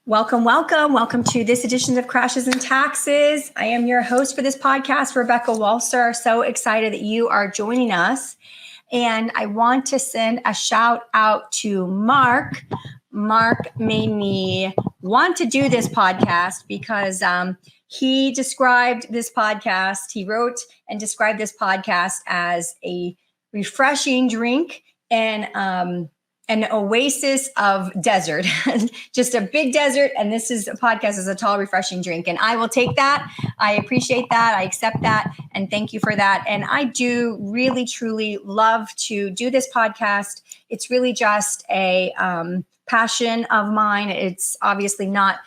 Welcome, welcome. Welcome to this edition of Crashes and Taxes. I am your host for this podcast, Rebecca Walser. So excited that you are joining us. And I want to send a shout out to Mark. Mark made me want to do this podcast because he described this podcast. He wrote and described this podcast as a refreshing drink and an oasis of desert, just a big desert. And this is a podcast is a tall, refreshing drink. And I will take that. I appreciate that. I accept that. And thank you for that. And I do really, truly love to do this podcast. It's really just a passion of mine. It's obviously not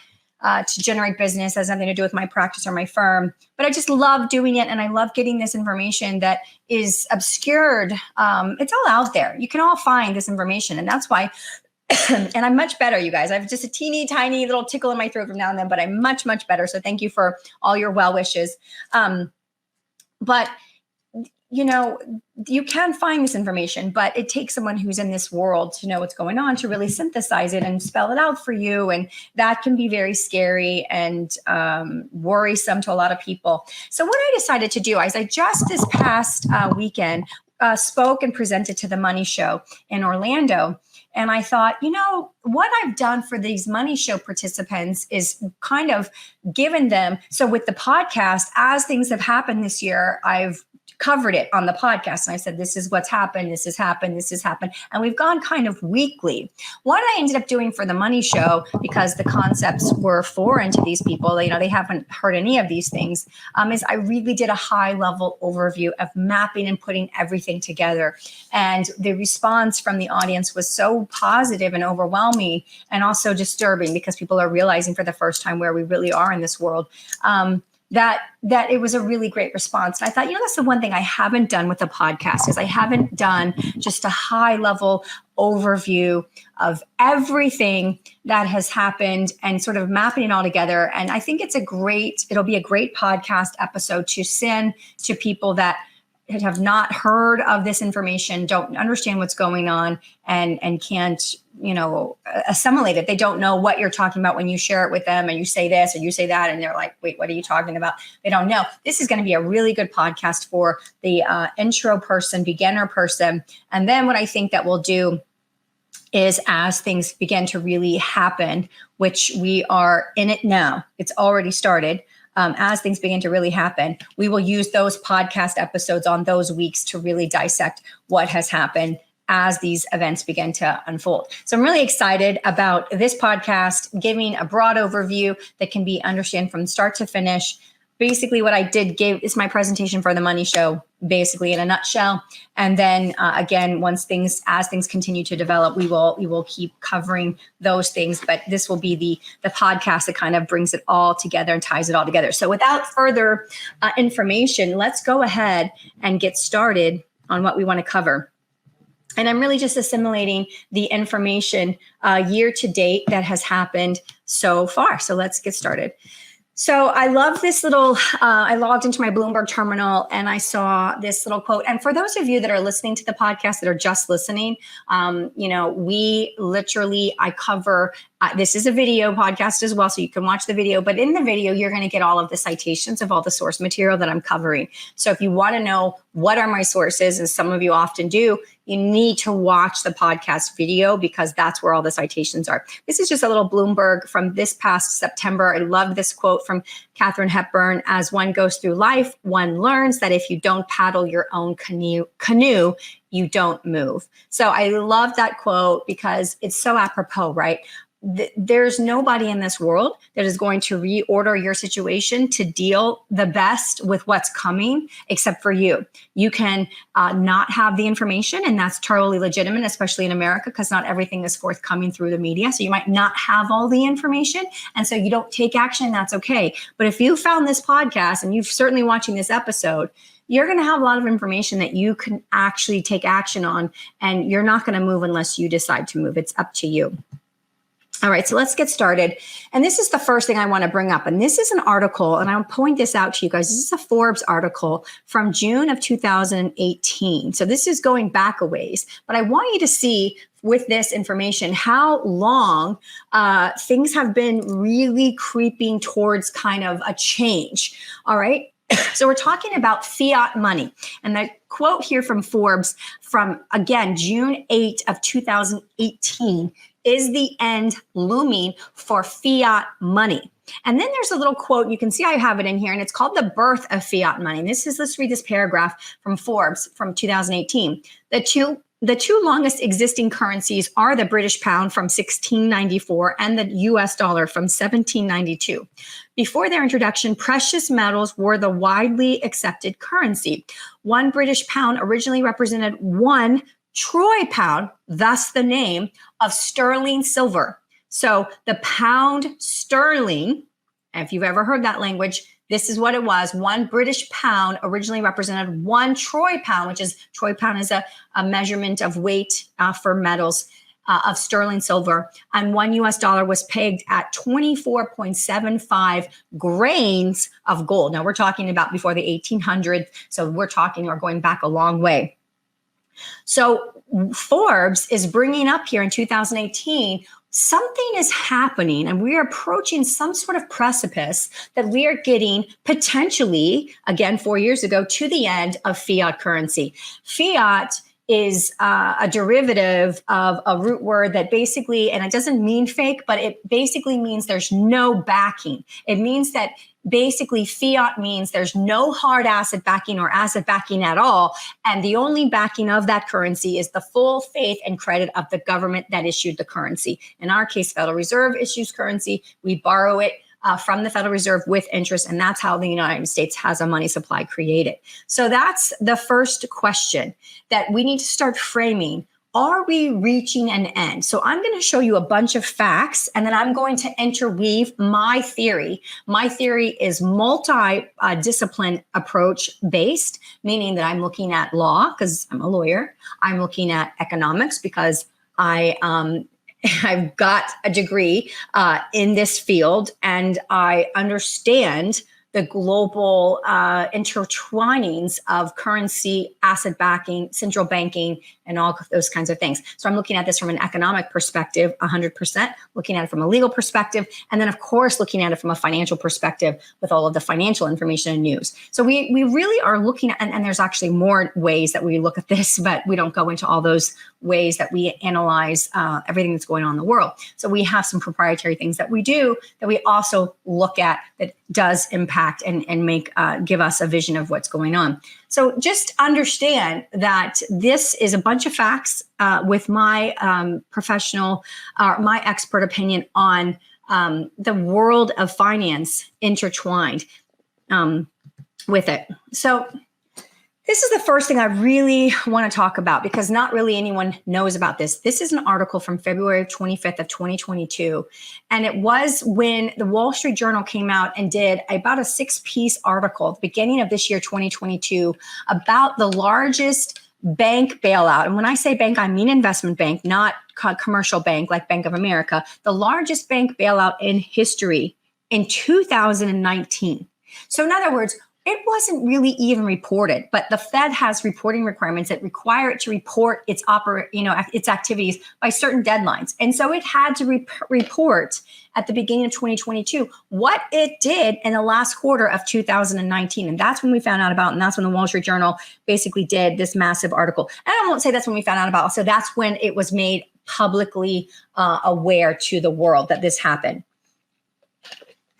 to generate business, has nothing to do with my practice or my firm, but I just love doing it. And I love getting this information that is obscured. It's all out there. You can all find this information. And that's why, and I'm much better, you guys. I have just a teeny tiny little tickle in my throat from now and then, but I'm much, much better. So thank you for all your well wishes. But you know, you can find this information, but it takes someone who's in this world to know what's going on, to really synthesize it and spell it out for you. And that can be very scary and worrisome to a lot of people. So what I decided to do is I just this past weekend spoke and presented to the Money Show in Orlando. And I thought, you know, what I've done for these Money Show participants is kind of given them. So with the podcast, as things have happened this year, I've covered it on the podcast. And I said, this is what's happened. This has happened. This has happened. And we've gone kind of weekly. What I ended up doing for the Money Show, because the concepts were foreign to these people, you know, they haven't heard any of these things, is I really did a high level overview of mapping and putting everything together. And the response from the audience was so positive and overwhelming and also disturbing because people are realizing for the first time where we really are in this world. That it was a really great response. And I thought, you know, that's the one thing I haven't done with the podcast is I haven't done just a high level overview of everything that has happened and sort of mapping it all together. And I think it'll be a great podcast episode to send to people that have not heard of this information, don't understand what's going on and can't, you know, assimilate it. They don't know what you're talking about when you share it with them and you say this or you say that. And they're like, wait, what are you talking about? They don't know. This is going to be a really good podcast for the intro person, beginner person. And then what I think that we'll do is as things begin to really happen, which we are in it now, it's already started. As things begin to really happen, we will use those podcast episodes on those weeks to really dissect what has happened as these events begin to unfold. So I'm really excited about this podcast, giving a broad overview that can be understood from start to finish. Basically, what I did give is my presentation for the Money Show, basically in a nutshell. And then again, as things continue to develop, we will keep covering those things. But this will be the podcast that kind of brings it all together and ties it all together. So without further information, let's go ahead and get started on what we want to cover. And I'm really just assimilating the information year to date that has happened so far. So let's get started. So I love this little, I logged into my Bloomberg terminal and I saw this little quote. And for those of you that are listening to the podcast that are just listening, you know, I cover, this is a video podcast as well, so you can watch the video. But in the video, you're going to get all of the citations of all the source material that I'm covering. So if you want to know what are my sources, as some of you often do, you need to watch the podcast video because that's where all the citations are. This is just a little Bloomberg from this past September. I love this quote from Katharine Hepburn. As one goes through life, one learns that if you don't paddle your own canoe, you don't move. So I love that quote because it's so apropos, right? There's nobody in this world that is going to reorder your situation to deal the best with what's coming except for you. You can not have the information, and that's totally legitimate, especially in America, because not everything is forthcoming through the media. So you might not have all the information, and so you don't take action, that's okay. But if you found this podcast, and you've certainly watching this episode, you're going to have a lot of information that you can actually take action on, and you're not going to move unless you decide to move. It's up to you. All right, so let's get started. And this is the first thing I want to bring up. And this is an article, and I'll point this out to you guys. This is a Forbes article from June of 2018. So this is going back a ways. But I want you to see with this information how long things have been really creeping towards kind of a change. All right. So we're talking about fiat money. And the quote here from Forbes from, again, June 8 of 2018, is the end looming for fiat money? And then there's a little quote, you can see I have it in here, and it's called The Birth of Fiat Money. Let's read this paragraph from Forbes from 2018. The two longest existing currencies are the British pound from 1694 and the US dollar from 1792. Before their introduction, precious metals were the widely accepted currency. One British pound originally represented one Troy pound, thus the name of sterling silver. So the pound sterling, if you've ever heard that language, this is what it was. One British pound originally represented one Troy pound, which is Troy pound is a measurement of weight for metals of sterling silver. And one US dollar was pegged at 24.75 grains of gold. Now we're talking about before the 1800s. So we're going back a long way. So Forbes is bringing up here in 2018, something is happening and we are approaching some sort of precipice that we are getting potentially, again, 4 years ago, to the end of fiat currency. Fiat is a derivative of a root word that basically, and it doesn't mean fake, but it basically means there's no backing. It means that basically fiat means there's no hard asset backing or asset backing at all. And the only backing of that currency is the full faith and credit of the government that issued the currency. In our case, Federal Reserve issues currency. We borrow it from the Federal Reserve with interest. And that's how the United States has a money supply created. So that's the first question that we need to start framing. Are we reaching an end? So I'm going to show you a bunch of facts, and then I'm going to interweave my theory. My theory is multi-discipline approach based, meaning that I'm looking at law because I'm a lawyer. I'm looking at economics because I've got a degree in this field, and I understand the global intertwinings of currency, asset backing, central banking, and all of those kinds of things. So I'm looking at this from an economic perspective, 100%, looking at it from a legal perspective, and then, of course, looking at it from a financial perspective with all of the financial information and news. So we really are looking at, and there's actually more ways that we look at this, but we don't go into all those ways that we analyze everything that's going on in the world. So we have some proprietary things that we do that we also look at that does impact and make give us a vision of what's going on. So just understand that this is a bunch of facts with my my expert opinion on the world of finance intertwined with it. So this is the first thing I really want to talk about because not really anyone knows about this. This is an article from February 25th of 2022. And it was when the Wall Street Journal came out and did about a 6-piece article at the beginning of this year, 2022, about the largest bank bailout. And when I say bank, I mean investment bank, not commercial bank like Bank of America, the largest bank bailout in history in 2019. So in other words, it wasn't really even reported, but the Fed has reporting requirements that require it to report its its activities by certain deadlines. And so it had to report at the beginning of 2022 what it did in the last quarter of 2019. And that's when we found out about, and that's when the Wall Street Journal basically did this massive article. And I won't say that's when we found out about, so that's when it was made publicly aware to the world that this happened.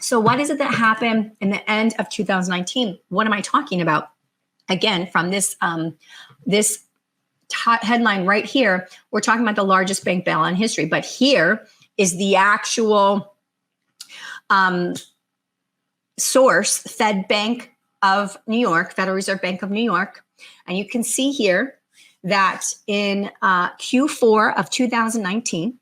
So what is it that happened in the end of 2019? What am I talking about? Again, from this headline right here, we're talking about the largest bank bailout in history. But here is the actual source, Fed Bank of New York, Federal Reserve Bank of New York. And you can see here that in Q4 of 2019,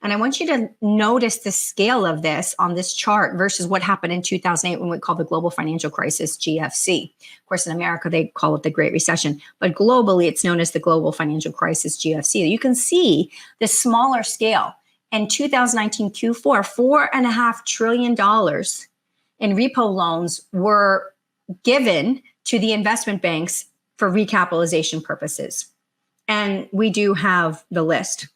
and I want you to notice the scale of this on this chart versus what happened in 2008 when we call the global financial crisis, GFC. Of course, in America, they call it the Great Recession, but globally, it's known as the global financial crisis, GFC. You can see the smaller scale. in 2019 Q4, $4.5 trillion in repo loans were given to the investment banks for recapitalization purposes. And we do have the list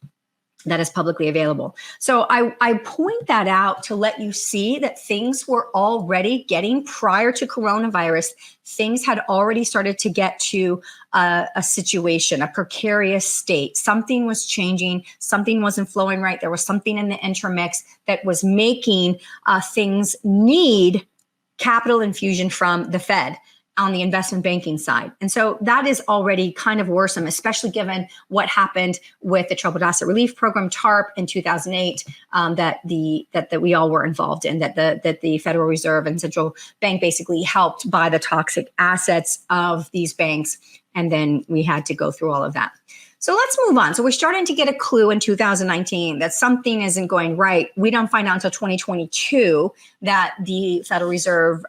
that is publicly available. So I point that out to let you see that things were already getting, prior to coronavirus, things had already started to get to a situation, a precarious state. Something was changing. Something wasn't flowing right. There was something in the intermix that was making things need capital infusion from the Fed on the investment banking side. And so that is already kind of worrisome, especially given what happened with the Troubled Asset Relief Program, TARP, in 2008, that we all were involved in, that the Federal Reserve and central bank basically helped buy the toxic assets of these banks. And then we had to go through all of that. So let's move on. So we're starting to get a clue in 2019 that something isn't going right. We don't find out until 2022 that the Federal Reserve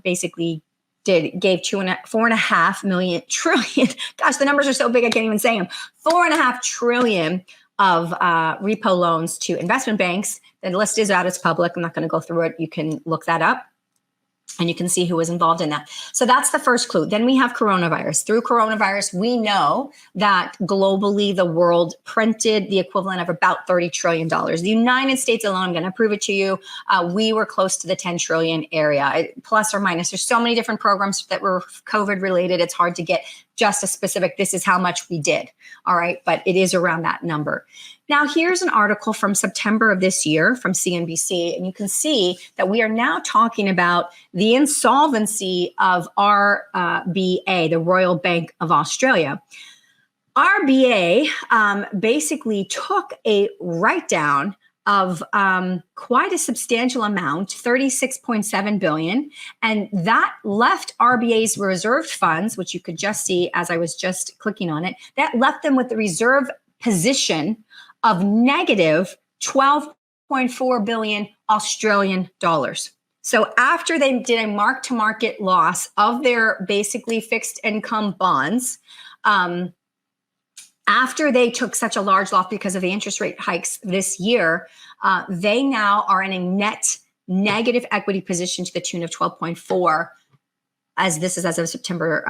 basically gave $4.5 trillion. Gosh, the numbers are so big I can't even say them. $4.5 trillion of repo loans to investment banks. The list is out; it's public. I'm not going to go through it. You can look that up, and you can see who was involved in that. So that's the first clue. Then we have coronavirus. Through coronavirus, we know that globally the world printed the equivalent of about $30 trillion. The United States alone, I'm going to prove it to you, we were close to the 10 trillion area, plus or minus. There's so many different programs that were COVID related. It's hard to get just a specific, this is how much we did. All right. But it is around that number. Now, here's an article from September of this year from CNBC, and you can see that we are now talking about the insolvency of RBA, the Royal Bank of Australia. RBA basically took a write-down of quite a substantial amount, $36.7 billion, and that left RBA's reserved funds, which you could just see as I was just clicking on it, that left them with the reserve position of negative 12.4 billion Australian dollars. So after they did a mark-to-market loss of their basically fixed income bonds, after they took such a large loss because of the interest rate hikes this year, they now are in a net negative equity position to the tune of 12.4, as this is as of September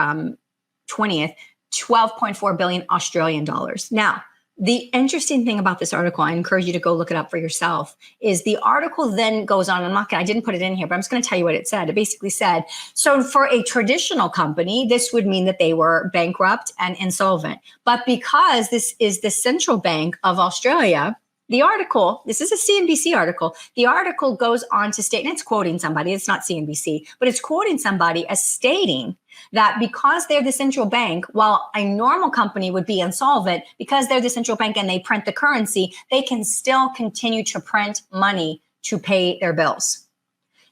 20th, 12.4 billion Australian dollars. Now, the interesting thing about this article, I encourage you to go look it up for yourself, is the article then goes on. I didn't put it in here, but I'm just going to tell you what it said. It basically said, so for a traditional company, this would mean that they were bankrupt and insolvent. But because this is the Central Bank of Australia, the article, this is a CNBC article, the article goes on to state, and it's quoting somebody, it's not CNBC, but it's quoting somebody as stating that because they're the central bank, while a normal company would be insolvent, because they're the central bank and they print the currency, they can still continue to print money to pay their bills.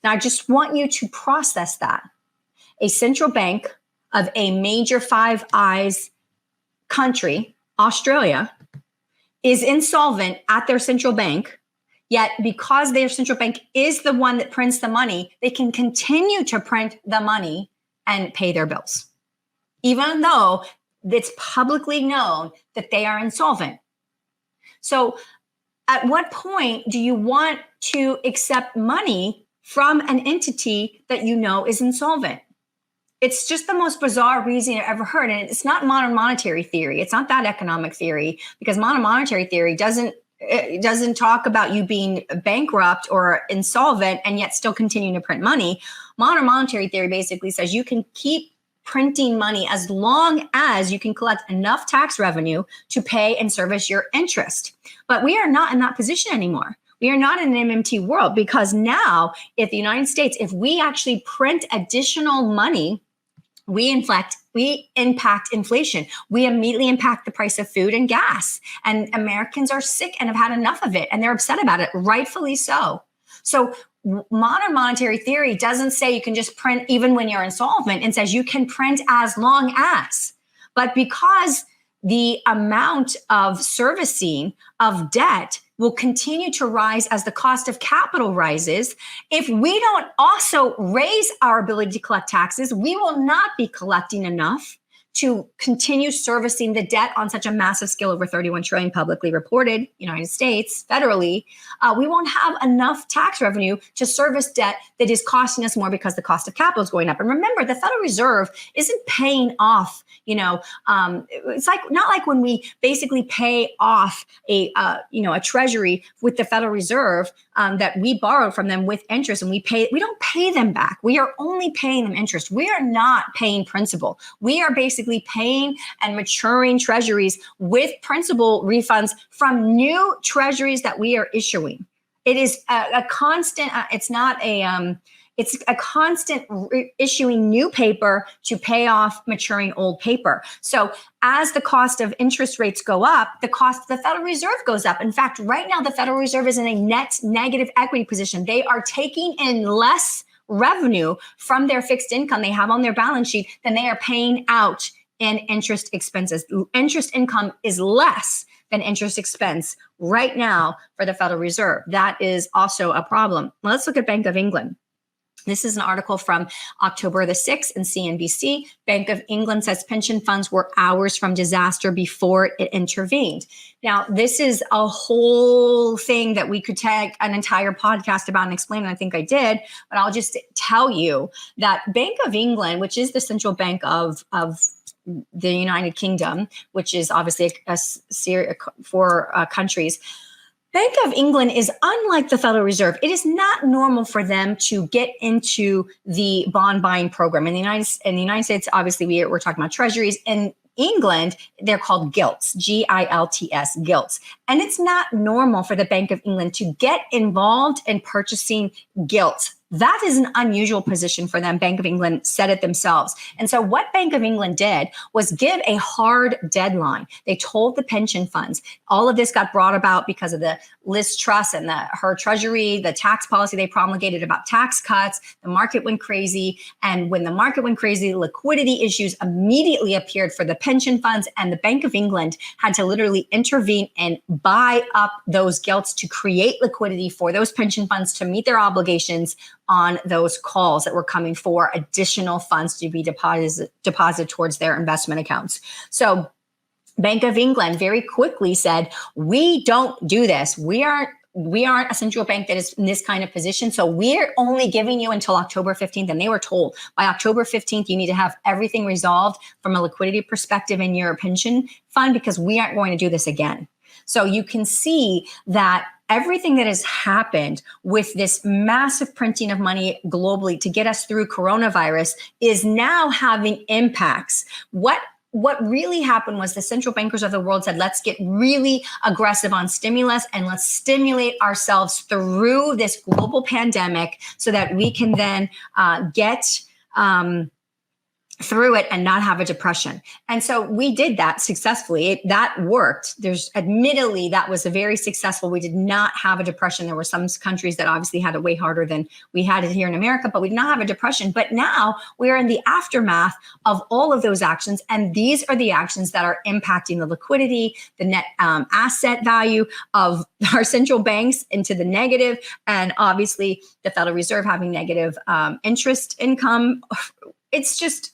Now, I just want you to process that. A central bank of a major Five Eyes country, Australia, is insolvent at their central bank, yet because their central bank is the one that prints the money, they can continue to print the money and pay their bills, even though it's publicly known that they are insolvent. So at what point do you want to accept money from an entity that you know is insolvent? It's just the most bizarre reason I've ever heard. And it's not modern monetary theory. It's not that economic theory, because modern monetary theory doesn't talk about you being bankrupt or insolvent and yet still continuing to print money. Modern monetary theory basically says you can keep printing money as long as you can collect enough tax revenue to pay and service your interest. But we are not in that position anymore. We are not in an MMT world, because now if the United States, if we actually print additional money, we impact inflation. We immediately impact the price of food and gas. And Americans are sick and have had enough of it. And they're upset about it, rightfully so. So modern monetary theory doesn't say you can just print even when you're insolvent. It says you can print as long as. But because the amount of servicing of debt will continue to rise as the cost of capital rises, if we don't also raise our ability to collect taxes, we will not be collecting enough to continue servicing the debt on such a massive scale, over 31 trillion publicly reported, United States, federally, we won't have enough tax revenue to service debt that is costing us more because the cost of capital is going up. And remember, the Federal Reserve isn't paying off, it's like not like when we basically pay off a treasury with the Federal Reserve that we borrowed from them with interest, and we don't pay them back. We are only paying them interest. We are not paying principal. We are basically paying and maturing treasuries with principal refunds from new treasuries that we are issuing. It is a constant. It's not a. It's a constant issuing new paper to pay off maturing old paper. So as the cost of interest rates go up, the cost of the Federal Reserve goes up. In fact, right now, the Federal Reserve is in a net negative equity position. They are taking in less revenue from their fixed income they have on their balance sheet than they are paying out in interest expenses. Interest income is less than interest expense right now for the Federal Reserve. That is also a problem. Let's look at Bank of England. This is an article from October the 6th in CNBC. Bank of England says pension funds were hours from disaster before it intervened. Now, this is a whole thing that we could take an entire podcast about and explain, and I think I did, but I'll just tell you that Bank of England, which is the central bank of the United Kingdom, which is obviously a series for countries, Bank of England is unlike the Federal Reserve. It is not normal for them to get into the bond buying program. In the United States, obviously, we're talking about treasuries. In England, they're called gilts, Gilts, gilts. And it's not normal for the Bank of England to get involved in purchasing gilts. That is an unusual position for them. Bank of England said it themselves. And so what Bank of England did was give a hard deadline. They told the pension funds, all of this got brought about because of the Liz Truss and her treasury, the tax policy they promulgated about tax cuts. The market went crazy. And when the market went crazy, liquidity issues immediately appeared for the pension funds. And the Bank of England had to literally intervene and buy up those gilts to create liquidity for those pension funds to meet their obligations on those calls that were coming for additional funds to be deposited towards their investment accounts. So Bank of England very quickly said, we don't do this. We aren't a central bank that is in this kind of position. So we're only giving you until October 15th. And they were told by October 15th, you need to have everything resolved from a liquidity perspective in your pension fund, because we aren't going to do this again. So you can see that everything that has happened with this massive printing of money globally to get us through coronavirus is now having impacts. What really happened was the central bankers of the world said, let's get really aggressive on stimulus and let's stimulate ourselves through this global pandemic so that we can then get through it and not have a depression. And so we did that successfully. That worked. Admittedly, that was a very successful. We did not have a depression. There were some countries that obviously had it way harder than we had it here in America, but we did not have a depression. But now we're in the aftermath of all of those actions. And these are the actions that are impacting the liquidity, the net asset value of our central banks into the negative, and obviously the Federal Reserve having negative interest income. It's just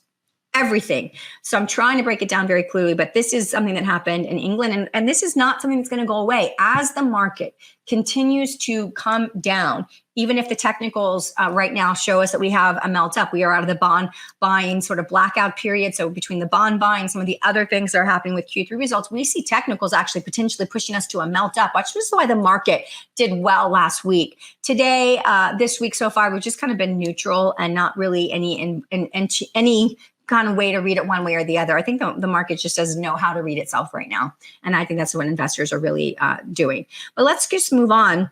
everything. So I'm trying to break it down very clearly, but this is something that happened in England. And this is not something that's going to go away. As the market continues to come down, even if the technicals right now show us that we have a melt up, we are out of the bond buying sort of blackout period. So between the bond buying, some of the other things that are happening with Q3 results, we see technicals actually potentially pushing us to a melt up, which is why the market did well last week. Today, this week so far, we've just kind of been neutral and not really any kind of way to read it one way or the other. I think the market just doesn't know how to read itself right now. And I think that's what investors are really doing. But let's just move on.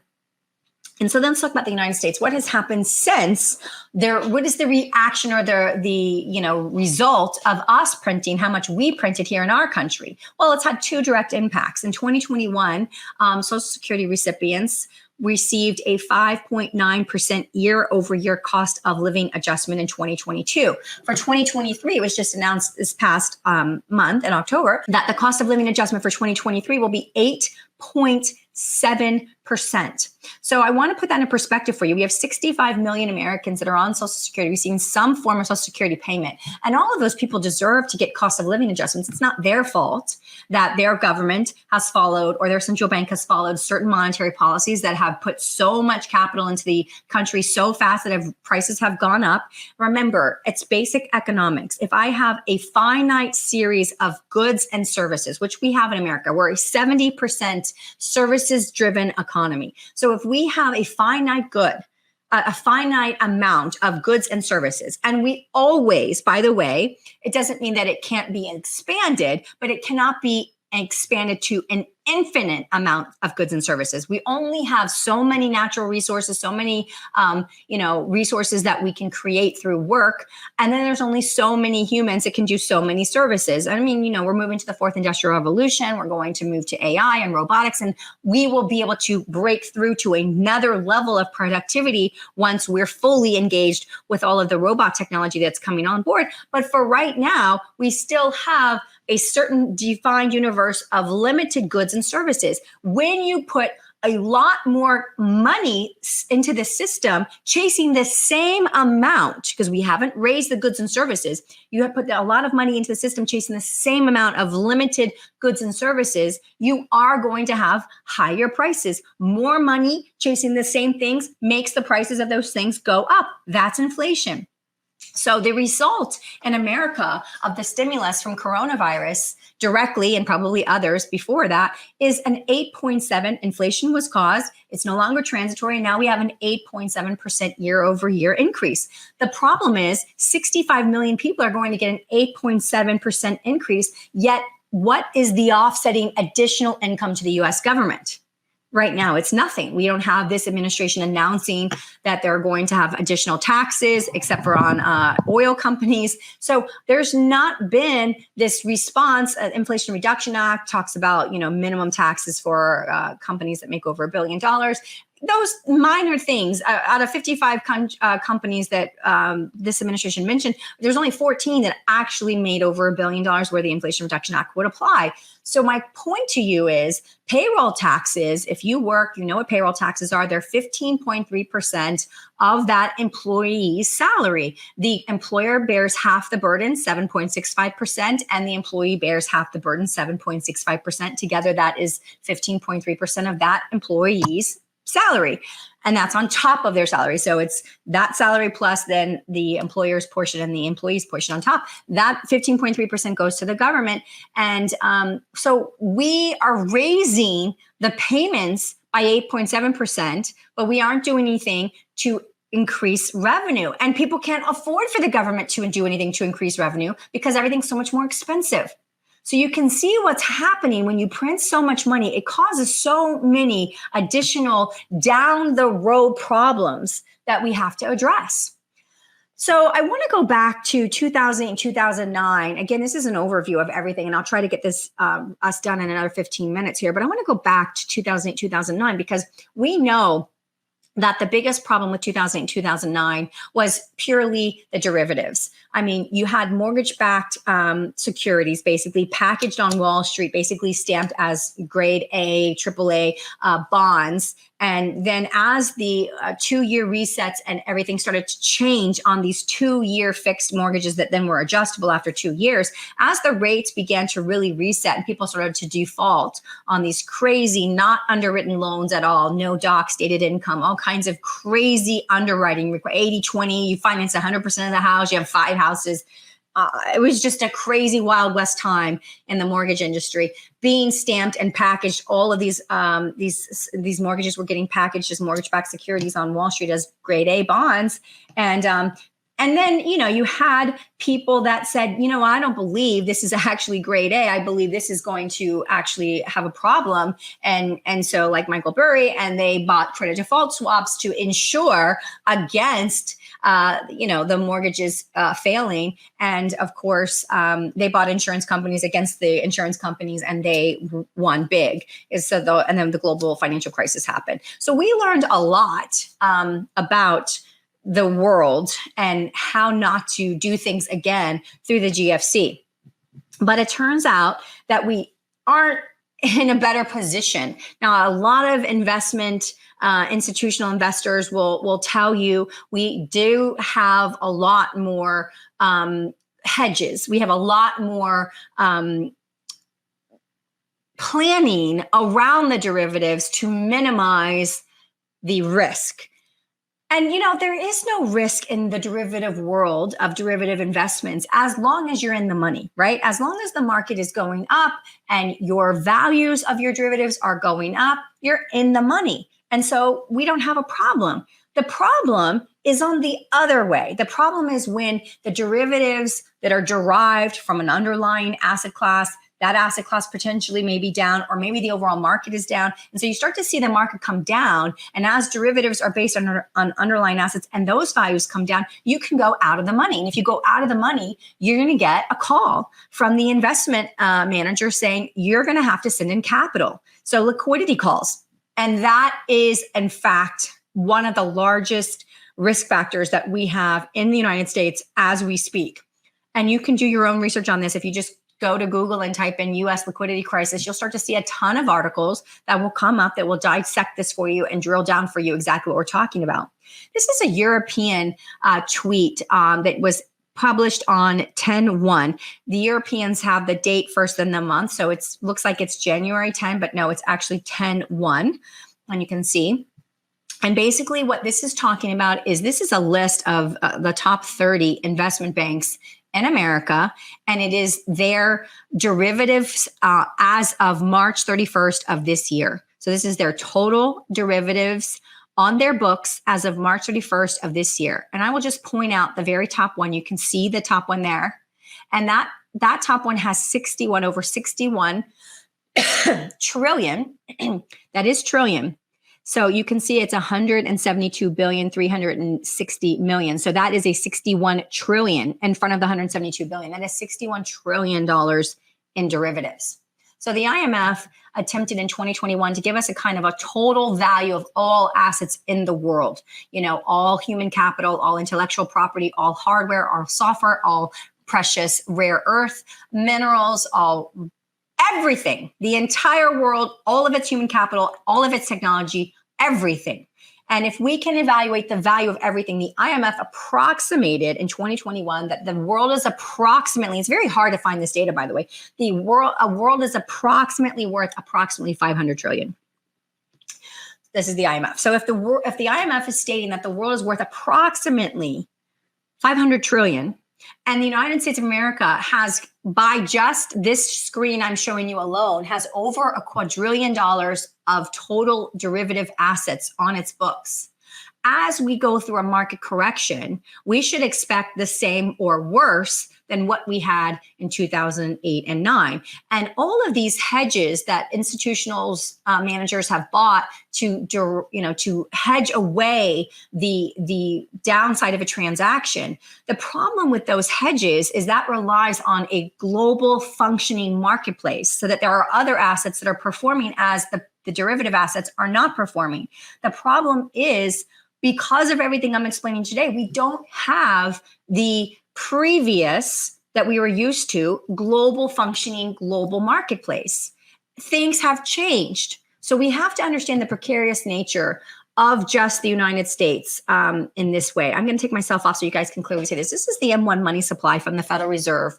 And so then let's talk about the United States. What has happened since what is the reaction or the result of us printing how much we printed here in our country? Well, it's had two direct impacts. In 2021, Social Security recipients received a 5.9% year-over-year cost of living adjustment in 2022. For 2023, it was just announced this past month in October that the cost of living adjustment for 2023 will be 8.7%. So I want to put that in perspective for you. We have 65 million Americans that are on Social Security receiving some form of Social Security payment. And all of those people deserve to get cost of living adjustments. It's not their fault that their government has followed or their central bank has followed certain monetary policies that have put so much capital into the country so fast that prices have gone up. Remember, it's basic economics. If I have a finite series of goods and services, which we have in America, we're a 70% services-driven economy. So if we have a finite good, a finite amount of goods and services, and we always, by the way, it doesn't mean that it can't be expanded, but it cannot be expanded to an infinite amount of goods and services. We only have so many natural resources, so many, resources that we can create through work. And then there's only so many humans that can do so many services. I mean, we're moving to the fourth industrial revolution. We're going to move to AI and robotics, and we will be able to break through to another level of productivity once we're fully engaged with all of the robot technology that's coming on board. But for right now, we still have a certain defined universe of limited goods and services. When you put a lot more money into the system, chasing the same amount, because we haven't raised the goods and services, you have put a lot of money into the system, chasing the same amount of limited goods and services, you are going to have higher prices. More money chasing the same things makes the prices of those things go up. That's inflation. So the result in America of the stimulus from coronavirus directly, and probably others before that, is an 8.7 inflation was caused. It's no longer transitory. Now we have an 8.7% year over year increase. The problem is 65 million people are going to get an 8.7% increase. Yet what is the offsetting additional income to the US government? Right now, it's nothing. We don't have this administration announcing that they're going to have additional taxes, except for on oil companies. So there's not been this response. Inflation Reduction Act talks about, minimum taxes for companies that make over $1 billion. Those minor things out of 55 companies that this administration mentioned, there's only 14 that actually made over $1 billion where the Inflation Reduction Act would apply. So my point to you is payroll taxes, if you work, you know what payroll taxes are. They're 15.3% of that employee's salary. The employer bears half the burden, 7.65%, and the employee bears half the burden, 7.65%. Together, that is 15.3% of that employee's salary. And that's on top of their salary. So it's that salary plus then the employer's portion and the employee's portion on top. That 15.3% goes to the government. And so we are raising the payments by 8.7%, but we aren't doing anything to increase revenue. And people can't afford for the government to do anything to increase revenue because everything's so much more expensive. So you can see what's happening when you print so much money. It causes so many additional down the road problems that we have to address. So I want to go back to 2008 and 2009. Again, this is an overview of everything, and I'll try to get this us done in another 15 minutes here. But I want to go back to 2008, 2009, because we know that the biggest problem with 2008 and 2009 was purely the derivatives. I mean, you had mortgage-backed securities basically packaged on Wall Street, basically stamped as grade A, AAA bonds. And then as the 2-year resets and everything started to change on these 2-year fixed mortgages that then were adjustable after 2 years, as the rates began to really reset and people started to default on these crazy, not underwritten loans at all, no doc, stated income, all kinds of crazy underwriting, 80-20, you finance 100% of the house, you have 5 houses. It was just a crazy Wild West time in the mortgage industry, being stamped and packaged. All of these mortgages were getting packaged as mortgage-backed securities on Wall Street as grade A bonds. And then, you had people that said, I don't believe this is actually grade A. I believe this is going to actually have a problem. And so like Michael Burry, and they bought credit default swaps to insure against the mortgages failing. And of course, they bought insurance companies against the insurance companies, and they won big. And then the global financial crisis happened. So we learned a lot about the world and how not to do things again through the GFC. But it turns out that we aren't in a better position. Now, a lot of investment institutional investors will tell you we do have a lot more hedges. We have a lot more planning around the derivatives to minimize the risk. And, there is no risk in the derivative world of derivative investments as long as you're in the money, right? As long as the market is going up and your values of your derivatives are going up, you're in the money. And so we don't have a problem. The problem is on the other way. The problem is when the derivatives that are derived from an underlying asset class, that asset class potentially may be down, or maybe the overall market is down. And so you start to see the market come down. And as derivatives are based on underlying assets and those values come down, you can go out of the money. And if you go out of the money, you're going to get a call from the investment manager saying you're going to have to send in capital. So liquidity calls. And that is, in fact, one of the largest risk factors that we have in the United States as we speak. And you can do your own research on this. If you just go to Google and type in U.S. liquidity crisis, you'll start to see a ton of articles that will come up that will dissect this for you and drill down for you exactly what we're talking about. This is a European tweet that was published on 10/1. The Europeans have the date first in the month, so it looks like it's January 10, but no, it's actually 10/1, and you can see. And basically what this is talking about is this is a list of the top 30 investment banks in America, and it is their derivatives as of March 31st of this year. So this is their total derivatives on their books as of March 31st of this year. And I will just point out the very top one. You can see the top one there. And that top one has 61 trillion. That is trillion. So you can see it's 172,360 million. So that is a 61 trillion in front of the 172 billion. That is $61 trillion in derivatives. So the IMF attempted in 2021 to give us a kind of a total value of all assets in the world. All human capital, all intellectual property, all hardware, all software, all precious rare earth minerals, all everything, the entire world, all of its human capital, all of its technology, everything. And if we can evaluate the value of everything, the IMF approximated in 2021 that the world is approximately, it's very hard to find this data, by the way, a world is approximately worth approximately 500 trillion. This is the IMF. So if the IMF is stating that the world is worth approximately 500 trillion, and the United States of America has, by just this screen I'm showing you alone, has over $2 quadrillion of total derivative assets on its books. As we go through a market correction, we should expect the same or worse than what we had in 2008 and 9. And all of these hedges that institutional managers have bought to hedge away the downside of a transaction. The problem with those hedges is that relies on a global functioning marketplace, so that there are other assets that are performing as the derivative assets are not performing. The problem is, because of everything I'm explaining today, we don't have the previous that we were used to global functioning global marketplace. Things have changed. So we have to understand the precarious nature of just the United States in this way. I'm going to take myself off so you guys can clearly see this. This is the M1 money supply from the Federal Reserve.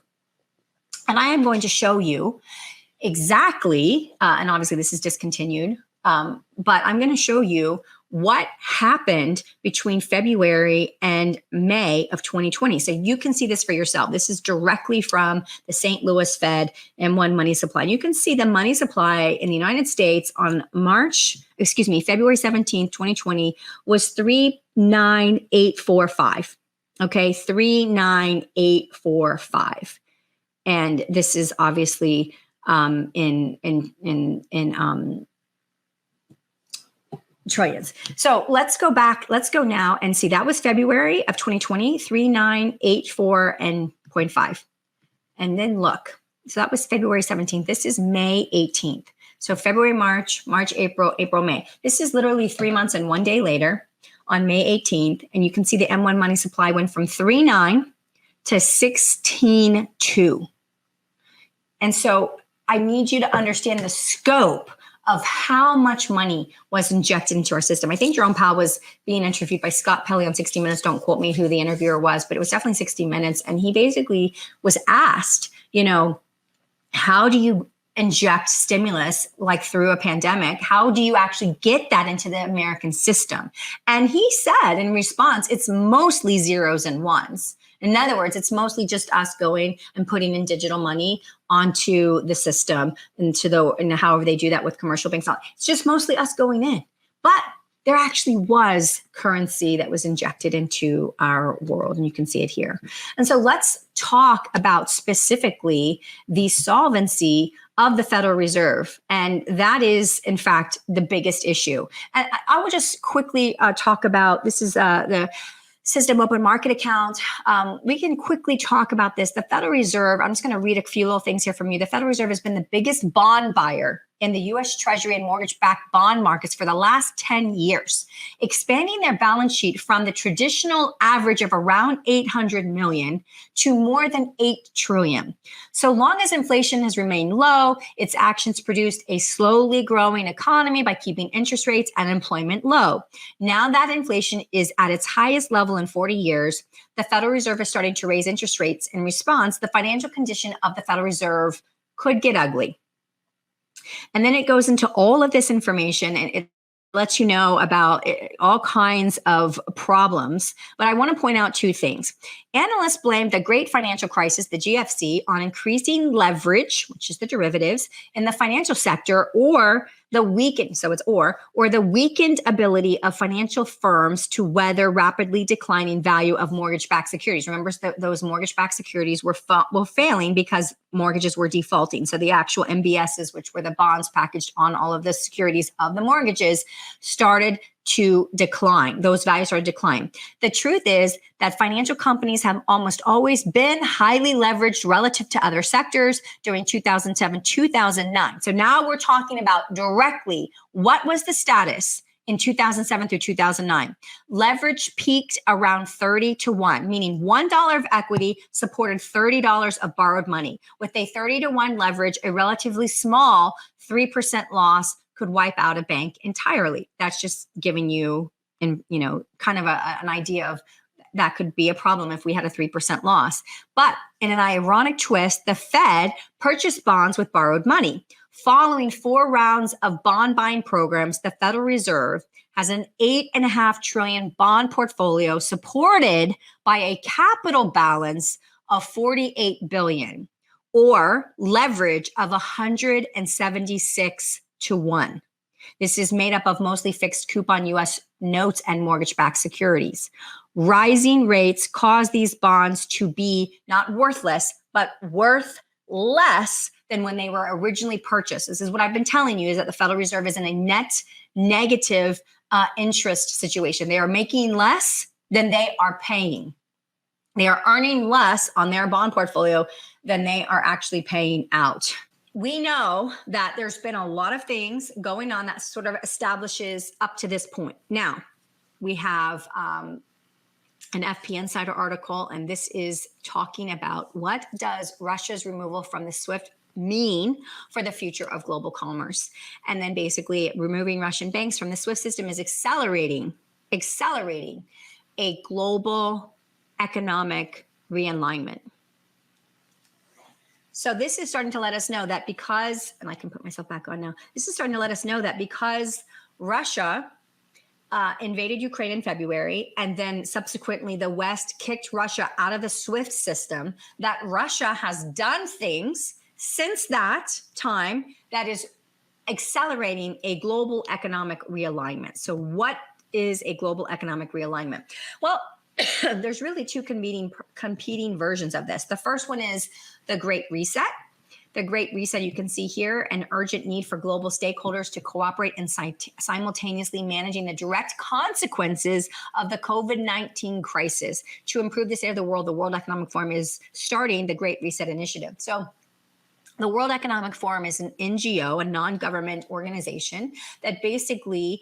And I am going to show you exactly, and obviously this is discontinued, but I'm going to show you what happened between February and May of 2020. So you can see this for yourself. This is directly from the St. Louis Fed M1 money supply. And you can see the money supply in the United States on February 17th, 2020 was 39845. Okay, 39845. And this is obviously in trillions. So let's go back. Let's go now and see. That was February of 2020, 3984 and 0.5. And then look. So that was February 17th. This is May 18th. So February, March, April, May. This is literally 3 months and 1 day later on May 18th. And you can see the M1 money supply went from 3.9 to 16.2. And so I need you to understand the scope of how much money was injected into our system. I think Jerome Powell was being interviewed by Scott Pelley on 60 Minutes. Don't quote me who the interviewer was, but it was definitely 60 Minutes. And he basically was asked, how do you inject stimulus like through a pandemic? How do you actually get that into the American system? And he said in response, it's mostly zeros and ones. In other words, it's mostly just us going and putting in digital money onto the system and however they do that with commercial banks. It's just mostly us going in. But there actually was currency that was injected into our world, and you can see it here. And so let's talk about specifically the solvency of the Federal Reserve. And that is, in fact, the biggest issue. And I will just quickly talk about, this is the System Open Market account. We can quickly talk about this. The Federal Reserve, I'm just going to read a few little things here from you. The Federal Reserve has been the biggest bond buyer in the U.S. Treasury and mortgage-backed bond markets for the last 10 years, expanding their balance sheet from the traditional average of around 800 million to more than 8 trillion. So long as inflation has remained low, its actions produced a slowly growing economy by keeping interest rates and employment low. Now that inflation is at its highest level in 40 years, the Federal Reserve is starting to raise interest rates. In response, the financial condition of the Federal Reserve could get ugly. And then it goes into all of this information, and it lets you know about all kinds of problems. But I want to point out two things. Analysts blame the great financial crisis, the GFC, on increasing leverage, which is the derivatives, in the financial sector, or the weakened, so it's or the weakened ability of financial firms to weather rapidly declining value of mortgage-backed securities. Remember, those mortgage-backed securities were failing because mortgages were defaulting. So the actual MBSs, which were the bonds packaged on all of the securities of the mortgages, started to decline. Those values started to decline. The truth is that financial companies have almost always been highly leveraged relative to other sectors during 2007, 2009. So now we're talking about directly what was the status in 2007 through 2009. Leverage peaked around 30 to 1, meaning $1 of equity supported $30 of borrowed money. With a 30 to 1 leverage, a relatively small 3% loss could wipe out a bank entirely. That's just giving you, kind of an idea of that could be a problem if we had a 3% loss. But in an ironic twist, the Fed purchased bonds with borrowed money. Following 4 rounds of bond buying programs, the Federal Reserve has an $8.5 trillion bond portfolio supported by a capital balance of $48 billion, or leverage of 176 to 1. This is made up of mostly fixed coupon U.S. notes and mortgage-backed securities. Rising rates cause these bonds to be not worthless, but worth less than when they were originally purchased. This is what I've been telling you, is that the Federal Reserve is in a net negative interest situation. They are making less than they are paying. They are earning less on their bond portfolio than they are actually paying out. We know that there's been a lot of things going on that sort of establishes up to this point. Now, we have an FP Insider article, and this is talking about what does Russia's removal from the SWIFT mean for the future of global commerce. And then basically removing Russian banks from the SWIFT system is accelerating a global economic realignment. So this is starting to let us know that because, and I can put myself back on now, this is starting to let us know that because Russia invaded Ukraine in February, and then subsequently the West kicked Russia out of the SWIFT system, that Russia has done things since that time that is accelerating a global economic realignment. So what is a global economic realignment? Well, there's really two competing versions of this. The first one is the Great Reset. The Great Reset, you can see here, an urgent need for global stakeholders to cooperate in simultaneously managing the direct consequences of the COVID-19 crisis. To improve the state of the World Economic Forum is starting the Great Reset initiative. So The World Economic Forum is an NGO, a non-government organization that basically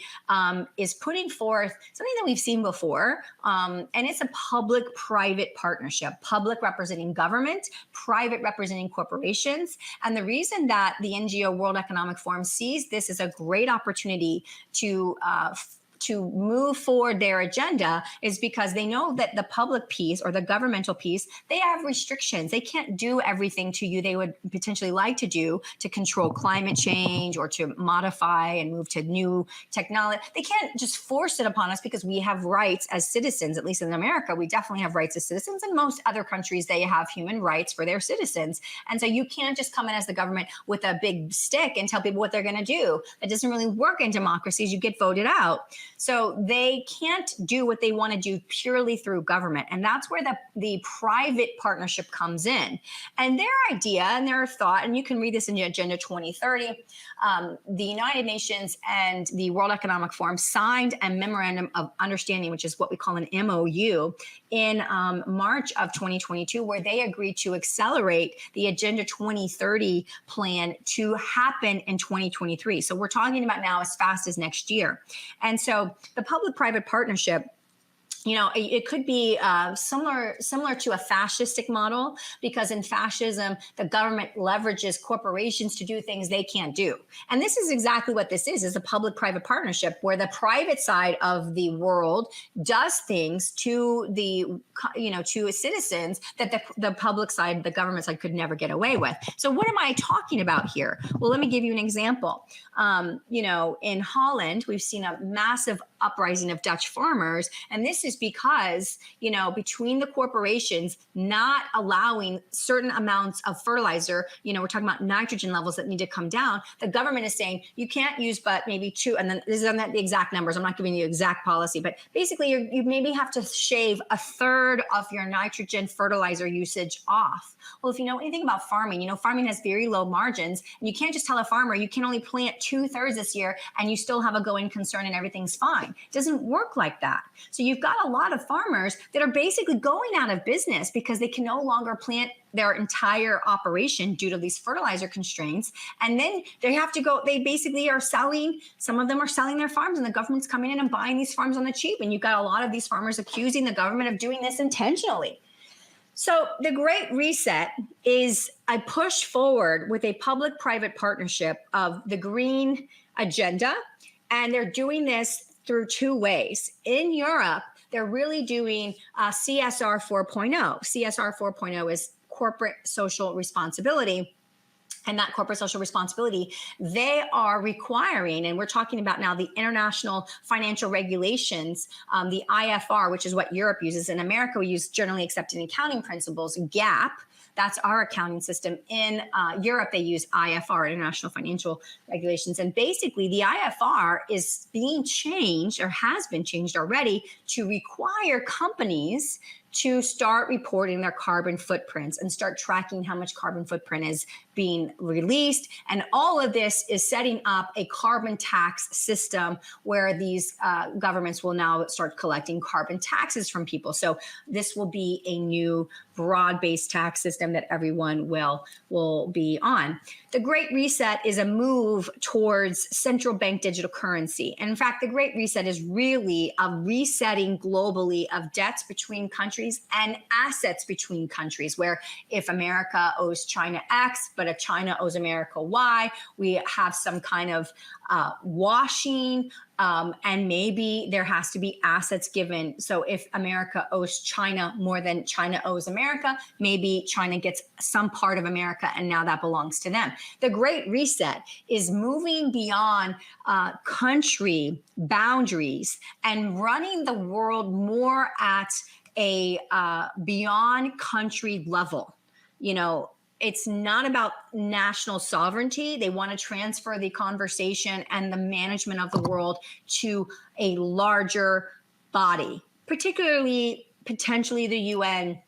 is putting forth something that we've seen before, and it's a public-private partnership, public representing government, private representing corporations. And the reason that the NGO World Economic Forum sees this as a great opportunity to move forward their agenda is because they know that the public piece or the governmental piece, they have restrictions. They can't do everything to you they would potentially like to do to control climate change or to modify and move to new technology. They can't just force it upon us because we have rights as citizens. At least in America, we definitely have rights as citizens. In most other countries, they have human rights for their citizens. And so you can't just come in as the government with a big stick and tell people what they're going to do. That doesn't really work in democracies. You get voted out. So they can't do what they want to do purely through government. And that's where the private partnership comes in. And their idea and their thought, and you can read this in Agenda 2030, the United Nations and the World Economic Forum signed a memorandum of understanding, which is what we call an MOU, in March of 2022, where they agreed to accelerate the Agenda 2030 plan to happen in 2023. So we're talking about now as fast as next year. And so the public-private partnership, it could be similar to a fascistic model, because in fascism, the government leverages corporations to do things they can't do. And this is exactly what this is a public-private partnership where the private side of the world does things to to citizens that the public side, the government side could never get away with. So what am I talking about here? Well, let me give you an example. In Holland, we've seen a massive uprising of Dutch farmers. And this is because, between the corporations not allowing certain amounts of fertilizer, we're talking about nitrogen levels that need to come down. The government is saying you can't use but maybe 2. And then this is not the exact numbers. I'm not giving you exact policy, but basically you maybe have to shave a third of your nitrogen fertilizer usage off. Well, if you know anything about farming, farming has very low margins, and you can't just tell a farmer you can only plant 2/3 this year and you still have a going concern and everything's fine. It doesn't work like that. So you've got a lot of farmers that are basically going out of business because they can no longer plant their entire operation due to these fertilizer constraints. And then they basically are selling, some of them are selling their farms, and the government's coming in and buying these farms on the cheap. And you've got a lot of these farmers accusing the government of doing this intentionally. So the Great Reset is a push forward with a public-private partnership of the green agenda. And they're doing this through 2 ways. In Europe, they're really doing CSR 4.0. CSR 4.0 is corporate social responsibility. And that corporate social responsibility, they are requiring, and we're talking about now the international financial regulations, the IFR, which is what Europe uses. In America, we use generally accepted accounting principles, GAAP. That's our accounting system. In Europe, they use IFR, International Financial Regulations. And basically, the IFR is being changed, or has been changed already, to require companies to start reporting their carbon footprints and start tracking how much carbon footprint is being released. And all of this is setting up a carbon tax system where these governments will now start collecting carbon taxes from people. So this will be a new broad-based tax system that everyone will be on. The Great Reset is a move towards central bank digital currency. And in fact, the Great Reset is really a resetting globally of debts between countries and assets between countries, where if America owes China X, but China owes America Y, we have some kind of washing, and maybe there has to be assets given. So if America owes China more than China owes America, maybe China gets some part of America and now that belongs to them. The Great Reset is moving beyond country boundaries and running the world more at a beyond country level. It's not about national sovereignty. They want to transfer the conversation and the management of the world to a larger body, particularly potentially the UN.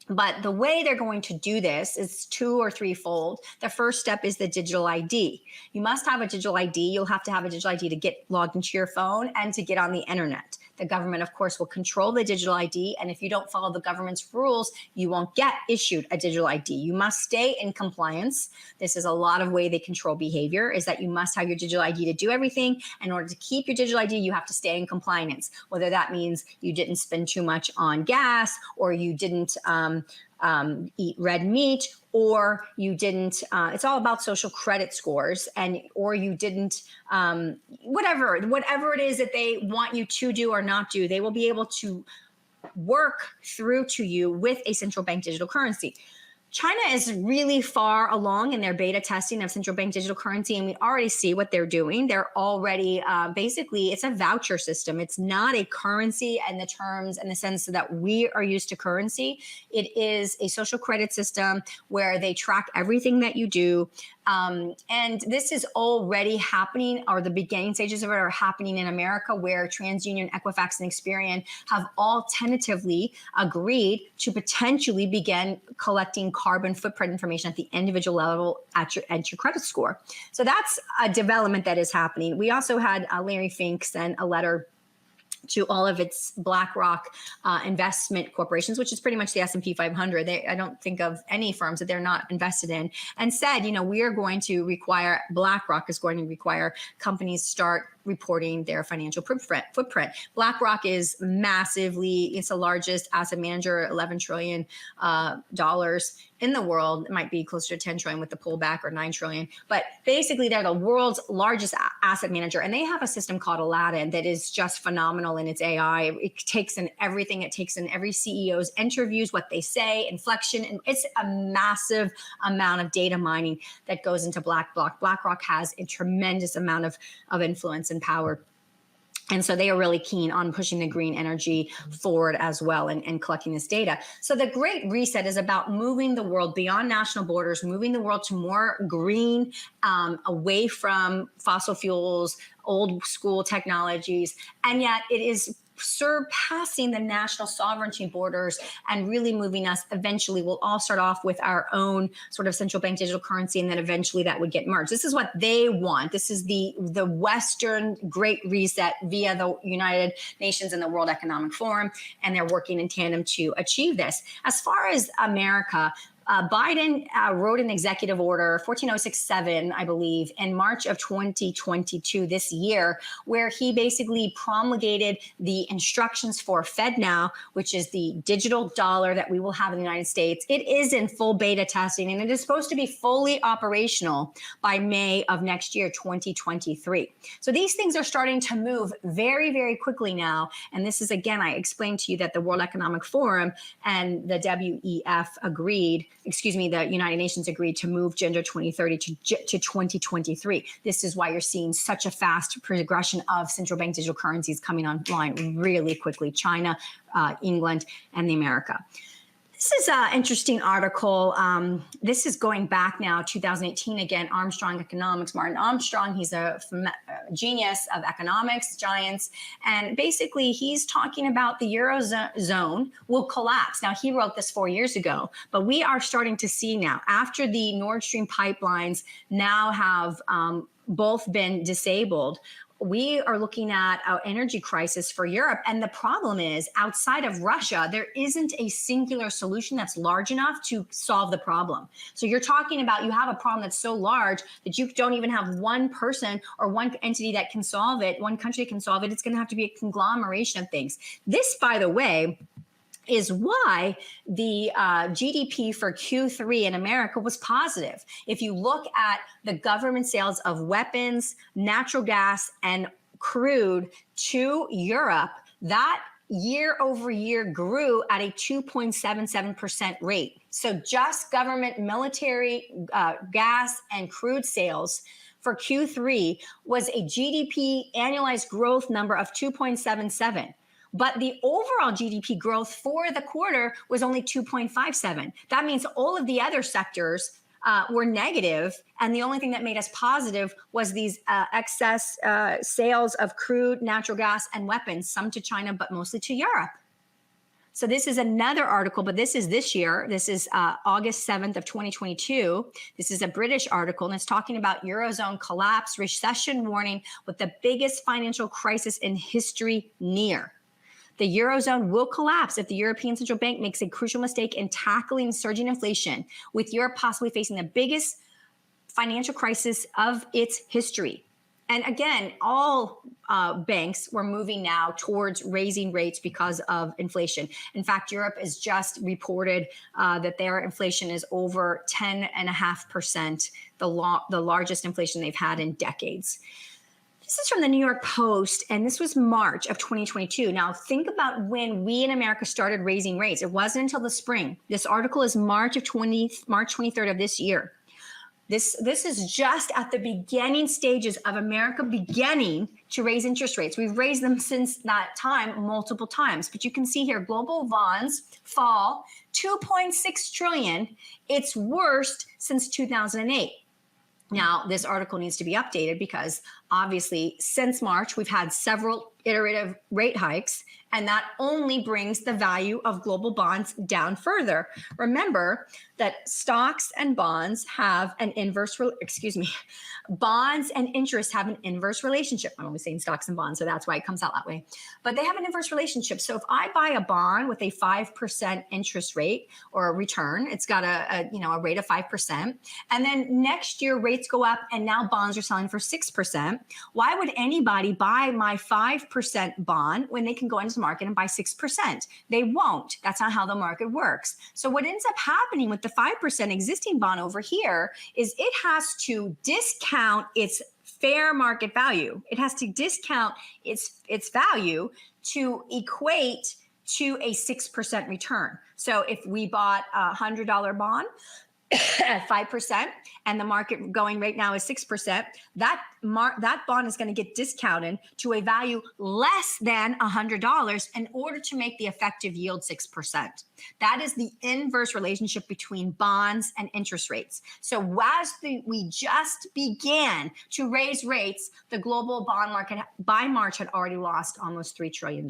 But the way they're going to do this is 2 or 3-fold. The first step is the digital ID. You must have a digital ID. You'll have to have a digital ID to get logged into your phone and to get on the internet. The government, of course, will control the digital ID. And if you don't follow the government's rules, you won't get issued a digital ID. You must stay in compliance. This is a lot of way they control behavior, is that you must have your digital ID to do everything. In order to keep your digital ID, you have to stay in compliance, whether that means you didn't spend too much on gas, or you didn't eat red meat, or you didn't, it's all about social credit scores, and or you didn't, whatever it is that they want you to do or not do, they will be able to work through to you with a central bank digital currency. China is really far along in their beta testing of central bank digital currency, and we already see what they're doing. They're already basically, it's a voucher system. It's not a currency in the terms and the sense that we are used to currency. It is a social credit system where they track everything that you do. And this is already happening, or the beginning stages of it are happening in America, where TransUnion, Equifax, and Experian have all tentatively agreed to potentially begin collecting carbon footprint information at the individual level at your credit score. So that's a development that is happening. We also had Larry Fink send a letter to all of its BlackRock investment corporations, which is pretty much the S&P 500. I don't think of any firms that they're not invested in, and said, we are going to require, BlackRock is going to require companies start reporting their financial footprint. BlackRock is massively, it's the largest asset manager, $11 trillion in the world. It might be closer to 10 trillion with the pullback, or 9 trillion. But basically, they're the world's largest asset manager. And they have a system called Aladdin that is just phenomenal in its AI. It takes in everything. It takes in every CEO's interviews, what they say, inflection. And it's a massive amount of data mining that goes into BlackRock. BlackRock has a tremendous amount of influence and power. And so they are really keen on pushing the green energy forward as well, and collecting this data. So the Great Reset is about moving the world beyond national borders, moving the world to more green, away from fossil fuels, old school technologies. And yet it is surpassing the national sovereignty borders and really moving us. Eventually, we'll all start off with our own sort of central bank digital currency, and then eventually that would get merged. This is what they want. This is the Western Great Reset via the United Nations and the World Economic Forum, and they're working in tandem to achieve this. As far as America, Biden wrote an executive order, 14067, I believe, in March of 2022, this year, where he basically promulgated the instructions for FedNow, which is the digital dollar that we will have in the United States. It is in full beta testing, and it is supposed to be fully operational by May of next year, 2023. So these things are starting to move very, very quickly now. And this is, again, I explained to you that the World Economic Forum and the the United Nations agreed to move Gender 2030 to 2023. This is why you're seeing such a fast progression of central bank digital currencies coming online really quickly. China, England, and the America. This is an interesting article. This is going back now, 2018, again, Armstrong Economics, Martin Armstrong. He's a genius of economics, giants. And basically, he's talking about the Eurozone will collapse. Now, he wrote this 4 years ago, but we are starting to see now, after the Nord Stream pipelines now have both been disabled, we are looking at our energy crisis for Europe. And the problem is, outside of Russia, there isn't a singular solution that's large enough to solve the problem. So you're talking about, you have a problem that's so large that you don't even have one person or one entity that can solve it, one country can solve it. It's going to have to be a conglomeration of things. This, by the way, is why the GDP for Q3 in America was positive. If you look at the government sales of weapons, natural gas, and crude to Europe, that year over year grew at a 2.77% rate. So just government, military, gas, and crude sales for Q3 was a GDP annualized growth number of 2.77. But the overall GDP growth for the quarter was only 2.57. That means all of the other sectors were negative, and the only thing that made us positive was these excess sales of crude, natural gas, and weapons, some to China, but mostly to Europe. So this is another article, but this is this year. This is August 7th of 2022. This is a British article, and it's talking about Eurozone collapse, recession warning with the biggest financial crisis in history near. The Eurozone will collapse if the European Central Bank makes a crucial mistake in tackling surging inflation, with Europe possibly facing the biggest financial crisis of its history. And again, all banks were moving now towards raising rates because of inflation. In fact, Europe has just reported that their inflation is over 10.5%, the largest inflation they've had in decades. This is from the New York Post, and this was March of 2022. Now, think about when we in America started raising rates. It wasn't until the spring. This article is March 23rd of this year. This is just at the beginning stages of America beginning to raise interest rates. We've raised them since that time multiple times. But you can see here, global bonds fall 2.6 trillion. It's worst since 2008. Now, this article needs to be updated because obviously since March, we've had several iterative rate hikes, and that only brings the value of global bonds down further. Remember that stocks and bonds have an bonds and interest have an inverse relationship. I'm always saying stocks and bonds, so that's why it comes out that way. But they have an inverse relationship. So if I buy a bond with a 5% interest rate or a return, it's got a rate of 5%, and then next year rates go up and now bonds are selling for 6%. Why would anybody buy my 5% bond when they can go into the market and buy 6%? They won't. That's not how the market works. So what ends up happening with the 5% existing bond over here is it has to discount its fair market value. It has to discount its value to equate to a 6% return. So if we bought a $100 bond at 5% and the market going right now is 6%, that bond is going to get discounted to a value less than $100 in order to make the effective yield 6%. That is the inverse relationship between bonds and interest rates. So we just began to raise rates, the global bond market by March had already lost almost $3 trillion.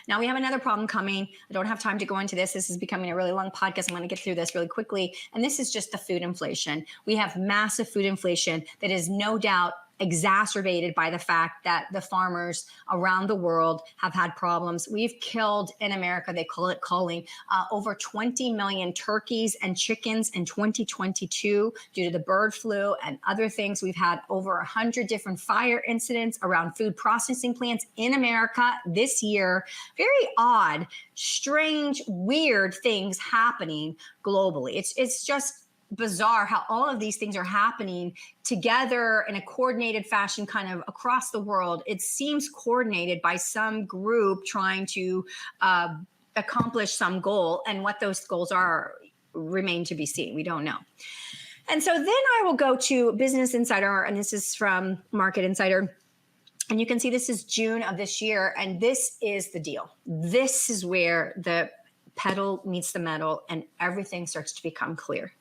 Now we have another problem coming. I don't have time to go into this. This is becoming a really long podcast. I'm going to get through this really quickly. And this is just the food inflation. We have massive food inflation that is no doubt exacerbated by the fact that the farmers around the world have had problems. We've killed in America, they call it culling, over 20 million turkeys and chickens in 2022 due to the bird flu and other things. We've had over 100 different fire incidents around food processing plants in America this year. Very odd, strange, weird things happening globally. It's just bizarre how all of these things are happening together in a coordinated fashion kind of across the world. It seems coordinated by some group trying to accomplish some goal, and what those goals are remain to be seen. We don't know. And so then I will go to Business Insider, and this is from Market Insider. And you can see this is June of this year, and this is the deal. This is where the pedal meets the metal and everything starts to become clear.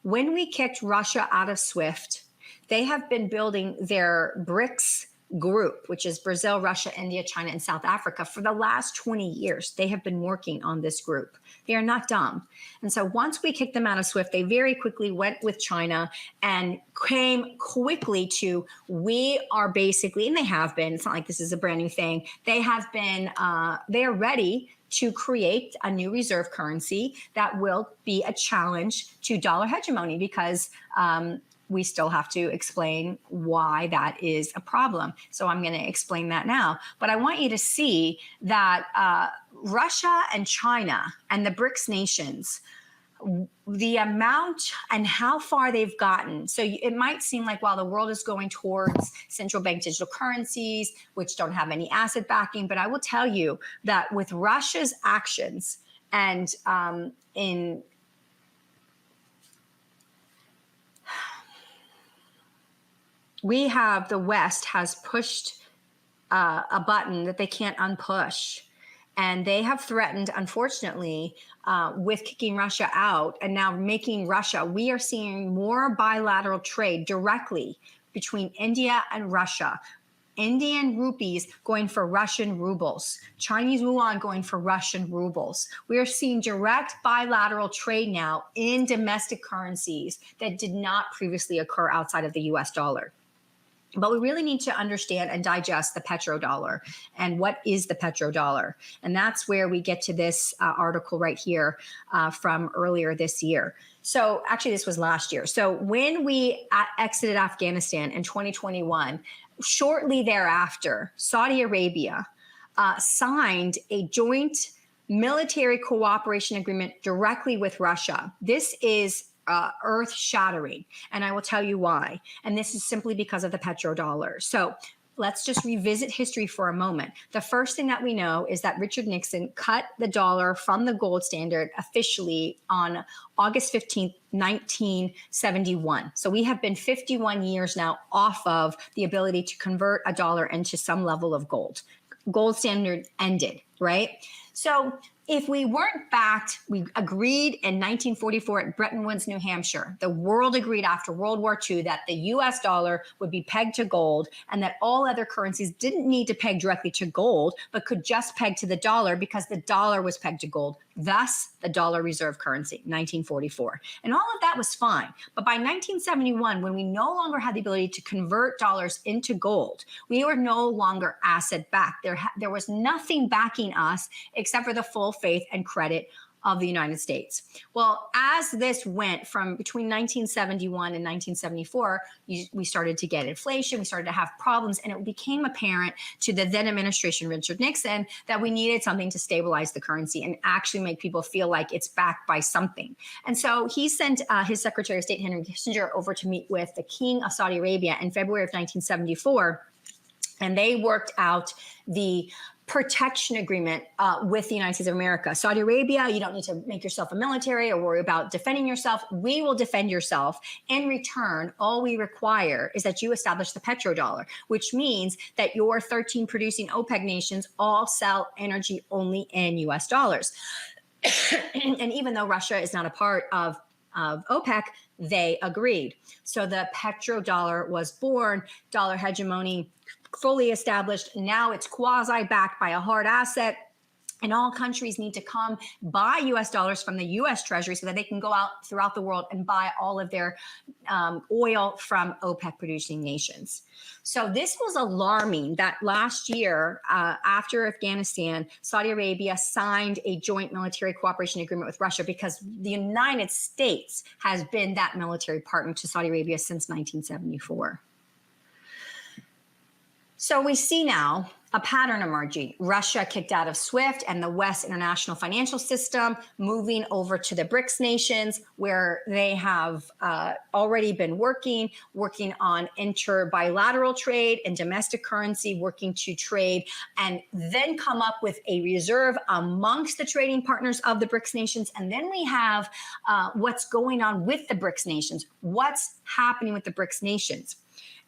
When we kicked Russia out of SWIFT, they have been building their BRICS group, which is Brazil, Russia, India, China, and South Africa. For the last 20 years, they have been working on this group. They are not dumb. And so once we kicked them out of SWIFT, they very quickly went with China and came quickly to, we are basically, and they have been, it's not like this is a brand new thing, they have been, they are ready to create a new reserve currency that will be a challenge to dollar hegemony, because we still have to explain why that is a problem. So I'm going to explain that now. But I want you to see that Russia and China and the BRICS nations, the amount and how far they've gotten. So it might seem like while the world is going towards central bank digital currencies, which don't have any asset backing, but I will tell you that with Russia's actions and we have, the West has pushed a button that they can't unpush. And they have threatened, unfortunately, with kicking Russia out and now making Russia, we are seeing more bilateral trade directly between India and Russia. Indian rupees going for Russian rubles, Chinese yuan going for Russian rubles. We are seeing direct bilateral trade now in domestic currencies that did not previously occur outside of the US dollar. But we really need to understand and digest the petrodollar and what is the petrodollar. And that's where we get to this article right here from earlier this year. So actually, this was last year. So when we exited Afghanistan in 2021, shortly thereafter, Saudi Arabia signed a joint military cooperation agreement directly with Russia. This is earth shattering. And I will tell you why. And this is simply because of the petrodollar. So let's just revisit history for a moment. The first thing that we know is that Richard Nixon cut the dollar from the gold standard officially on August 15th, 1971. So we have been 51 years now off of the ability to convert a dollar into some level of gold. Gold standard ended, right? So if we weren't backed, we agreed in 1944 at Bretton Woods, New Hampshire. The world agreed after World War II that the US dollar would be pegged to gold and that all other currencies didn't need to peg directly to gold, but could just peg to the dollar because the dollar was pegged to gold. Thus, the dollar reserve currency, 1944. And all of that was fine. But by 1971, when we no longer had the ability to convert dollars into gold, we were no longer asset backed. There was nothing backing us except for the full faith and credit of the United States. Well, as this went from between 1971 and 1974, we started to get inflation, we started to have problems, and it became apparent to the then administration, Richard Nixon, that we needed something to stabilize the currency and actually make people feel like it's backed by something. And so he sent his Secretary of State, Henry Kissinger, over to meet with the King of Saudi Arabia in February of 1974, and they worked out the protection agreement with the United States of America. Saudi Arabia, you don't need to make yourself a military or worry about defending yourself. We will defend yourself. In return, all we require is that you establish the petrodollar, which means that your 13 producing OPEC nations all sell energy only in US dollars. And even though Russia is not a part of OPEC, they agreed. So the petrodollar was born, dollar hegemony fully established. Now it's quasi-backed by a hard asset. And all countries need to come buy US dollars from the US Treasury so that they can go out throughout the world and buy all of their oil from OPEC producing nations. So this was alarming that last year, after Afghanistan, Saudi Arabia signed a joint military cooperation agreement with Russia because the United States has been that military partner to Saudi Arabia since 1974. So we see now a pattern emerging. Russia kicked out of SWIFT and the West international financial system, moving over to the BRICS nations, where they have already been working on inter-bilateral trade and domestic currency, working to trade, and then come up with a reserve amongst the trading partners of the BRICS nations. And then we have what's going on with the BRICS nations, what's happening with the BRICS nations.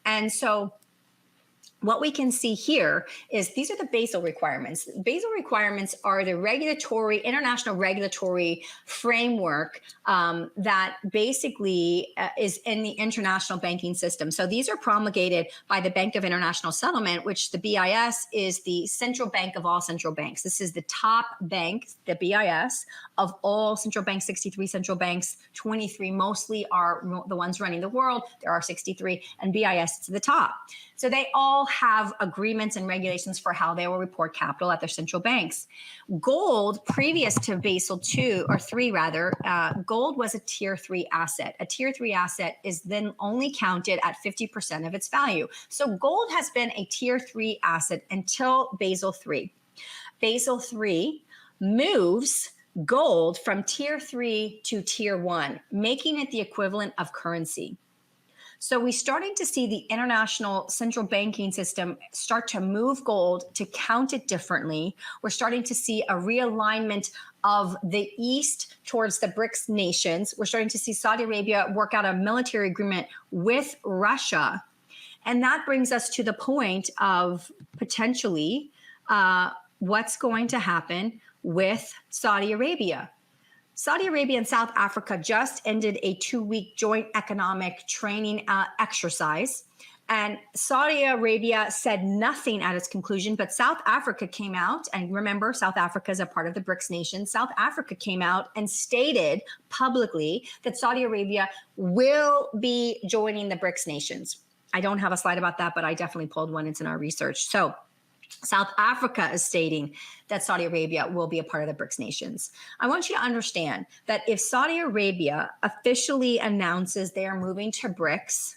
And so what we can see here is these are the Basel requirements. Basel requirements are the international regulatory framework that basically is in the international banking system. So these are promulgated by the Bank of International Settlement, which the BIS is the central bank of all central banks. This is the top bank, the BIS, of all central banks, 63 central banks, 23 mostly are the ones running the world. There are 63, and BIS is to the top. So they all have agreements and regulations for how they will report capital at their central banks. Gold, previous to Basel 2 or 3 rather, gold was a tier 3 asset. A tier 3 asset is then only counted at 50% of its value. So gold has been a tier 3 asset until Basel 3. Basel 3 moves gold from tier 3 to tier 1, making it the equivalent of currency. So we're starting to see the international central banking system start to move gold to count it differently. We're starting to see a realignment of the East towards the BRICS nations. We're starting to see Saudi Arabia work out a military agreement with Russia. And that brings us to the point of potentially what's going to happen with Saudi Arabia. Saudi Arabia and South Africa just ended a 2-week joint economic training exercise. And Saudi Arabia said nothing at its conclusion, but South Africa came out. And remember, South Africa is a part of the BRICS nation. South Africa came out and stated publicly that Saudi Arabia will be joining the BRICS nations. I don't have a slide about that, but I definitely pulled one. It's in our research. So South Africa is stating that Saudi Arabia will be a part of the BRICS nations. I want you to understand that if Saudi Arabia officially announces they are moving to BRICS,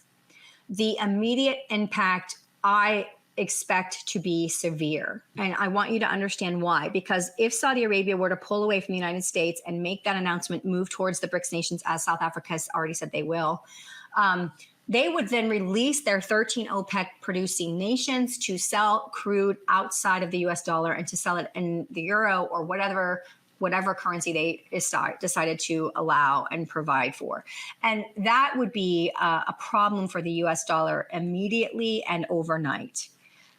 the immediate impact I expect to be severe. And I want you to understand why. Because if Saudi Arabia were to pull away from the United States and make that announcement, move towards the BRICS nations, as South Africa has already said they will, they would then release their 13 OPEC producing nations to sell crude outside of the US dollar and to sell it in the euro or whatever currency they decided to allow and provide for. And that would be a problem for the US dollar immediately and overnight.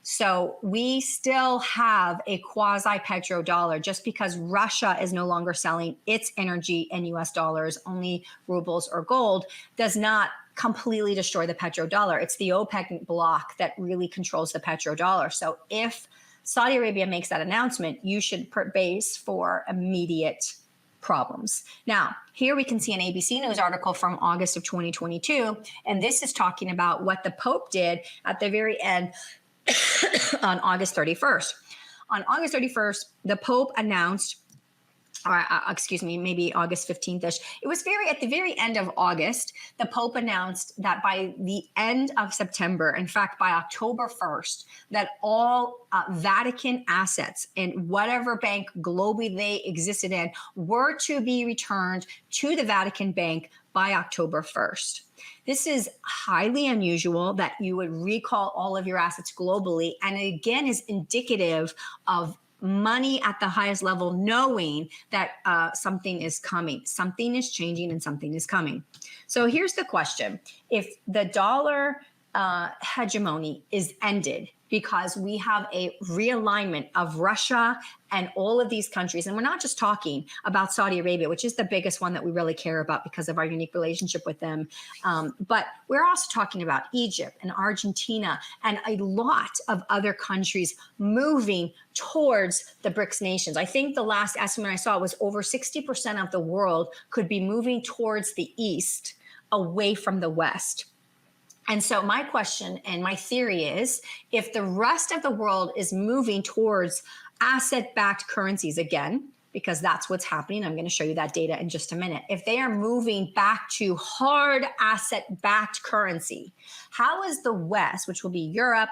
So we still have a quasi petrodollar just because Russia is no longer selling its energy in US dollars, only rubles or gold, does not completely destroy the petrodollar. It's the OPEC bloc that really controls the petrodollar. So if Saudi Arabia makes that announcement, you should brace for immediate problems. Now, here we can see an ABC News article from August of 2022, and this is talking about what the Pope did at the very end on August 31st. On August 31st, the Pope announced, or maybe August 15th-ish. It was at the very end of August, the Pope announced that by the end of September, in fact, by October 1st, that all Vatican assets in whatever bank globally they existed in were to be returned to the Vatican Bank by October 1st. This is highly unusual that you would recall all of your assets globally, and it again is indicative of money at the highest level, knowing that something is coming, something is changing, and something is coming. So here's the question. If the dollar hegemony is ended because we have a realignment of Russia and all of these countries, and we're not just talking about Saudi Arabia, which is the biggest one that we really care about because of our unique relationship with them, but we're also talking about Egypt and Argentina and a lot of other countries moving towards the BRICS nations. I think the last estimate I saw was over 60% of the world could be moving towards the East, away from the West. And so my question and my theory is, if the rest of the world is moving towards asset-backed currencies again, because that's what's happening, I'm going to show you that data in just a minute. If they are moving back to hard asset-backed currency, how is the West, which will be Europe,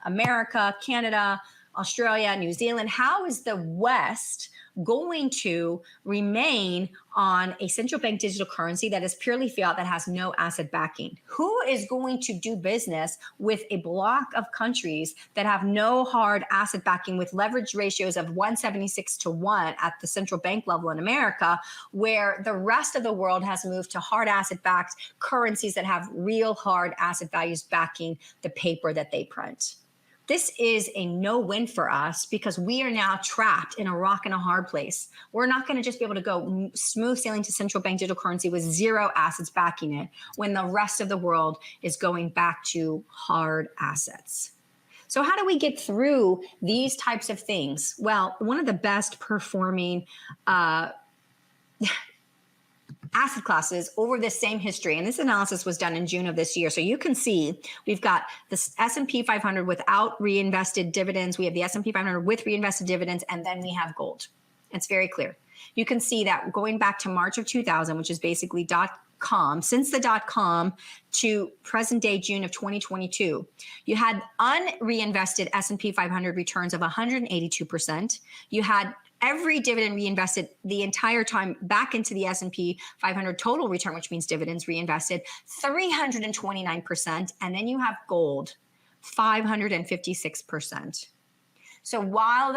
America, Canada, Australia, New Zealand, how is the West going to remain on a central bank digital currency that is purely fiat, that has no asset backing? Who is going to do business with a block of countries that have no hard asset backing, with leverage ratios of 176 to 1 at the central bank level in America, where the rest of the world has moved to hard asset backed currencies that have real hard asset values backing the paper that they print? This is a no-win for us because we are now trapped in a rock and a hard place. We're not going to just be able to go smooth sailing to central bank digital currency with zero assets backing it when the rest of the world is going back to hard assets. So how do we get through these types of things? Well, one of the best performing asset classes over the same history, and this analysis was done in June of this year. So you can see we've got the S&P 500 without reinvested dividends. We have the S&P 500 with reinvested dividends, and then we have gold. It's very clear. You can see that going back to March of 2000, which is basically .com, since the .com to present day June of 2022, you had unreinvested S&P 500 returns of 182%. You had every dividend reinvested the entire time back into the S&P 500 total return, which means dividends reinvested, 329%. And then you have gold, 556%. So while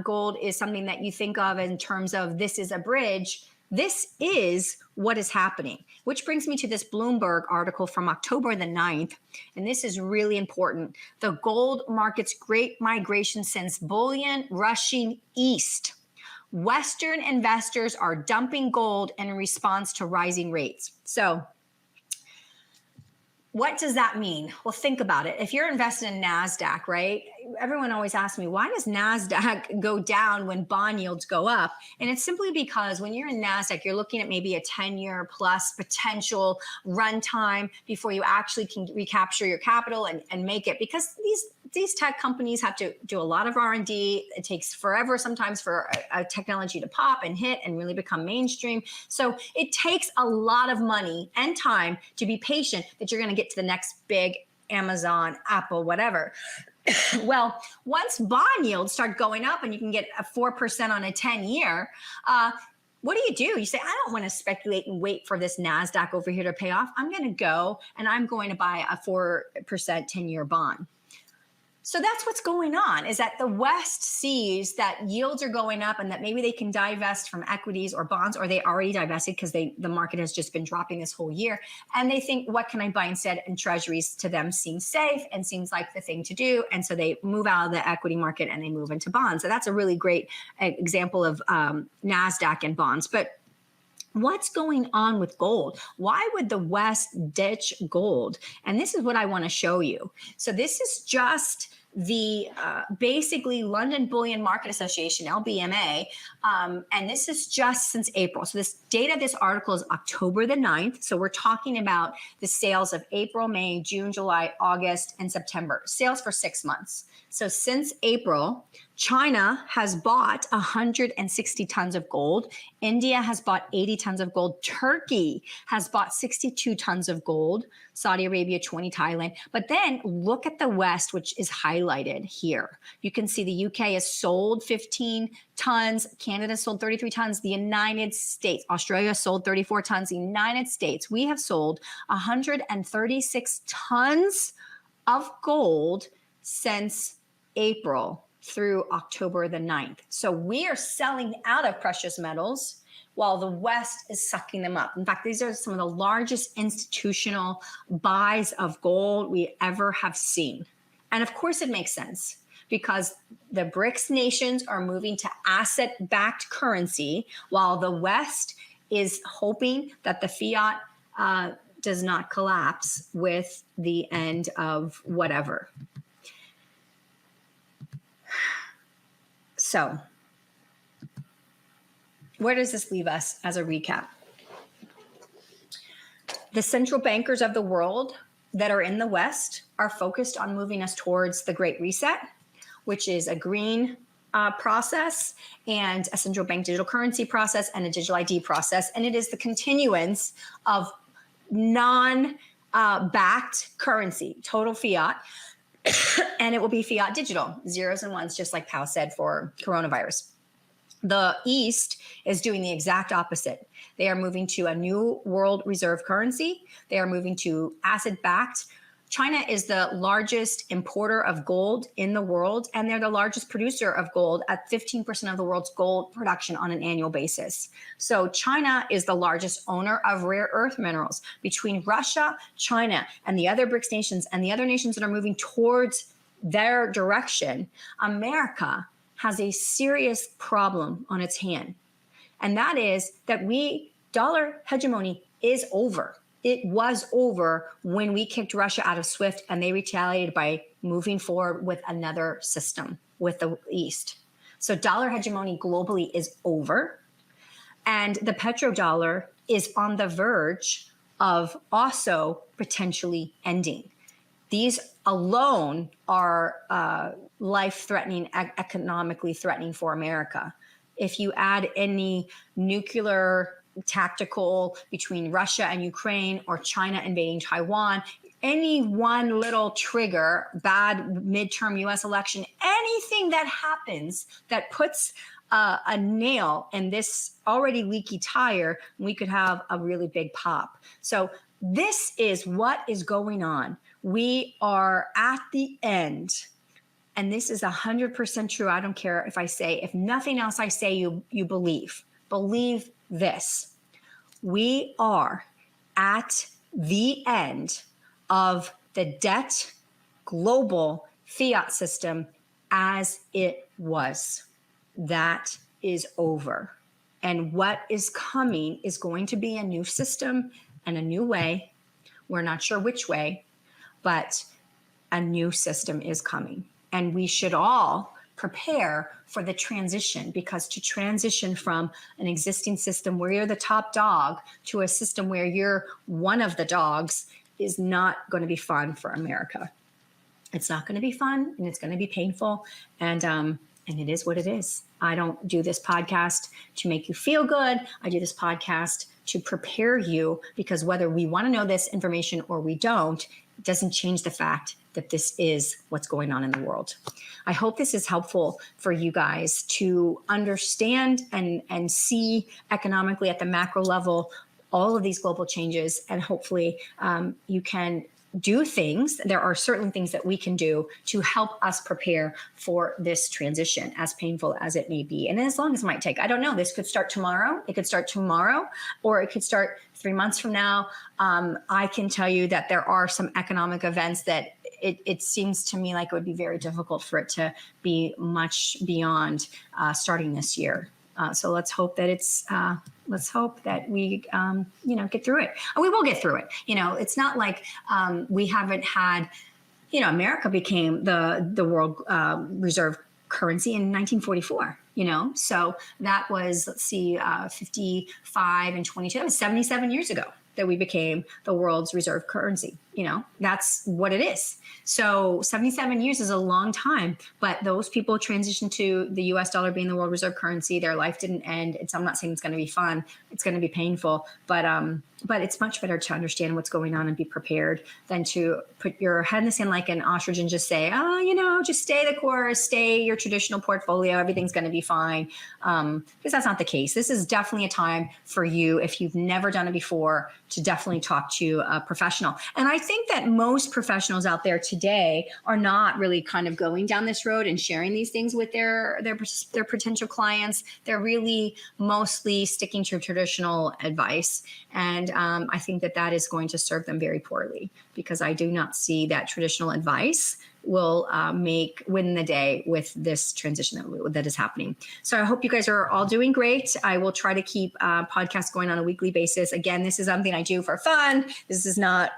gold is something that you think of in terms of this is a bridge, this is what is happening, which brings me to this Bloomberg article from October the 9th. And this is really important. The gold market's great migration sends bullion rushing east. Western investors are dumping gold in response to rising rates. So What does that mean? Well, think about it. If you're invested in NASDAQ, right? Everyone always asks me, why does NASDAQ go down when bond yields go up? And it's simply because when you're in NASDAQ, you're looking at maybe a 10-year plus potential runtime before you actually can recapture your capital and make it. Because these tech companies have to do a lot of R&D. It takes forever sometimes for a technology to pop and hit and really become mainstream. So it takes a lot of money and time to be patient that you're going to get to the next big Amazon, Apple, whatever. Well, once bond yields start going up and you can get a 4% on a 10-year, what do? You say, I don't want to speculate and wait for this NASDAQ over here to pay off. I'm going to go and I'm going to buy a 4% 10-year bond. So that's what's going on, is that the West sees that yields are going up and that maybe they can divest from equities or bonds, or they already divested because the market has just been dropping this whole year. And they think, what can I buy instead? And treasuries to them seems safe and seems like the thing to do. And so they move out of the equity market and they move into bonds. So that's a really great example of NASDAQ and bonds. But what's going on with gold? Why would the West ditch gold? And this is what I want to show you. So this is just the basically London Bullion Market Association, LBMA, and this is just since April. So this data, this article is October the 9th. So we're talking about the sales of April, May, June, July, August, and September. Sales for 6 months. So since April, China has bought 160 tons of gold. India has bought 80 tons of gold. Turkey has bought 62 tons of gold. Saudi Arabia, 20, Thailand. But then look at the West, which is highlighted here. You can see the UK has sold 15 tons. Canada sold 33 tons. The United States, Australia sold 34 tons. The United States, we have sold 136 tons of gold since April through October the 9th. So we are selling out of precious metals while the West is sucking them up. In fact, these are some of the largest institutional buys of gold we ever have seen. And of course it makes sense because the BRICS nations are moving to asset-backed currency while the West is hoping that the fiat does not collapse with the end of whatever. So, where does this leave us as a recap? The central bankers of the world that are in the West are focused on moving us towards the Great Reset, which is a green process and a central bank digital currency process and a digital ID process. And it is the continuance of non-backed currency, total fiat. And it will be fiat digital, zeros and ones, just like Powell said for coronavirus. The East is doing the exact opposite. They are moving to a new world reserve currency. They are moving to asset-backed. China is the largest importer of gold in the world, and they're the largest producer of gold at 15% of the world's gold production on an annual basis. So China is the largest owner of rare earth minerals. Between Russia, China, and the other BRICS nations and the other nations that are moving towards their direction, America has a serious problem on its hand. And that is that dollar hegemony is over. It was over when we kicked Russia out of SWIFT and they retaliated by moving forward with another system with the East. So dollar hegemony globally is over. And the petrodollar is on the verge of also potentially ending. These alone are life-threatening, economically threatening for America. If you add any nuclear tactical between Russia and Ukraine or China invading Taiwan, any one little trigger, bad midterm US election, anything that happens that puts a nail in this already leaky tire, we could have a really big pop. So this is what is going on. We are at the end. And this is 100% true. I don't care if I say, if nothing else I say, you believe. Believe this. We are at the end of the debt global fiat system as it was. That is over. And what is coming is going to be a new system and a new way. We're not sure which way, but a new system is coming. And we should all prepare for the transition, because to transition from an existing system where you're the top dog to a system where you're one of the dogs is not going to be fun for America. It's not going to be fun, and it's going to be painful. And it is what it is. I don't do this podcast to make you feel good. I do this podcast to prepare you, because whether we want to know this information or we don't, it doesn't change the fact that this is what's going on in the world. I hope this is helpful for you guys to understand and see economically at the macro level all of these global changes, and hopefully you can do things. There are certain things that we can do to help us prepare for this transition, as painful as it may be, and as long as it might take. I don't know. This could start tomorrow. It could start tomorrow, or it could start 3 months from now. I can tell you that there are some economic events that it seems to me like it would be very difficult for it to be much beyond starting this year. So let's hope that let's hope that we, get through it. And we will get through it. It's not like we haven't had, America became the world reserve currency in 1944. So that was, 55 and 22. That was 77 years ago that we became the world's reserve currency. That's what it is. So 77 years is a long time, but those people transitioned to the US dollar being the world reserve currency. Their life didn't end. I'm not saying it's going to be fun. It's going to be painful, but it's much better to understand what's going on and be prepared than to put your head in the sand like an ostrich and just say, just stay the course, stay your traditional portfolio. Everything's going to be fine. Because that's not the case. This is definitely a time for you, if you've never done it before, to definitely talk to a professional. And I think that most professionals out there today are not really kind of going down this road and sharing these things with their potential clients. They're really mostly sticking to traditional advice. And I think that is going to serve them very poorly, because I do not see that traditional advice will win the day with this transition that is happening. So I hope you guys are all doing great. I will try to keep podcasts going on a weekly basis. Again, this is something I do for fun. This is not,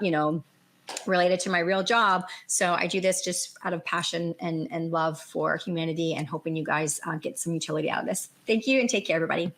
related to my real job. So I do this just out of passion and love for humanity, and hoping you guys get some utility out of this. Thank you, and take care, everybody.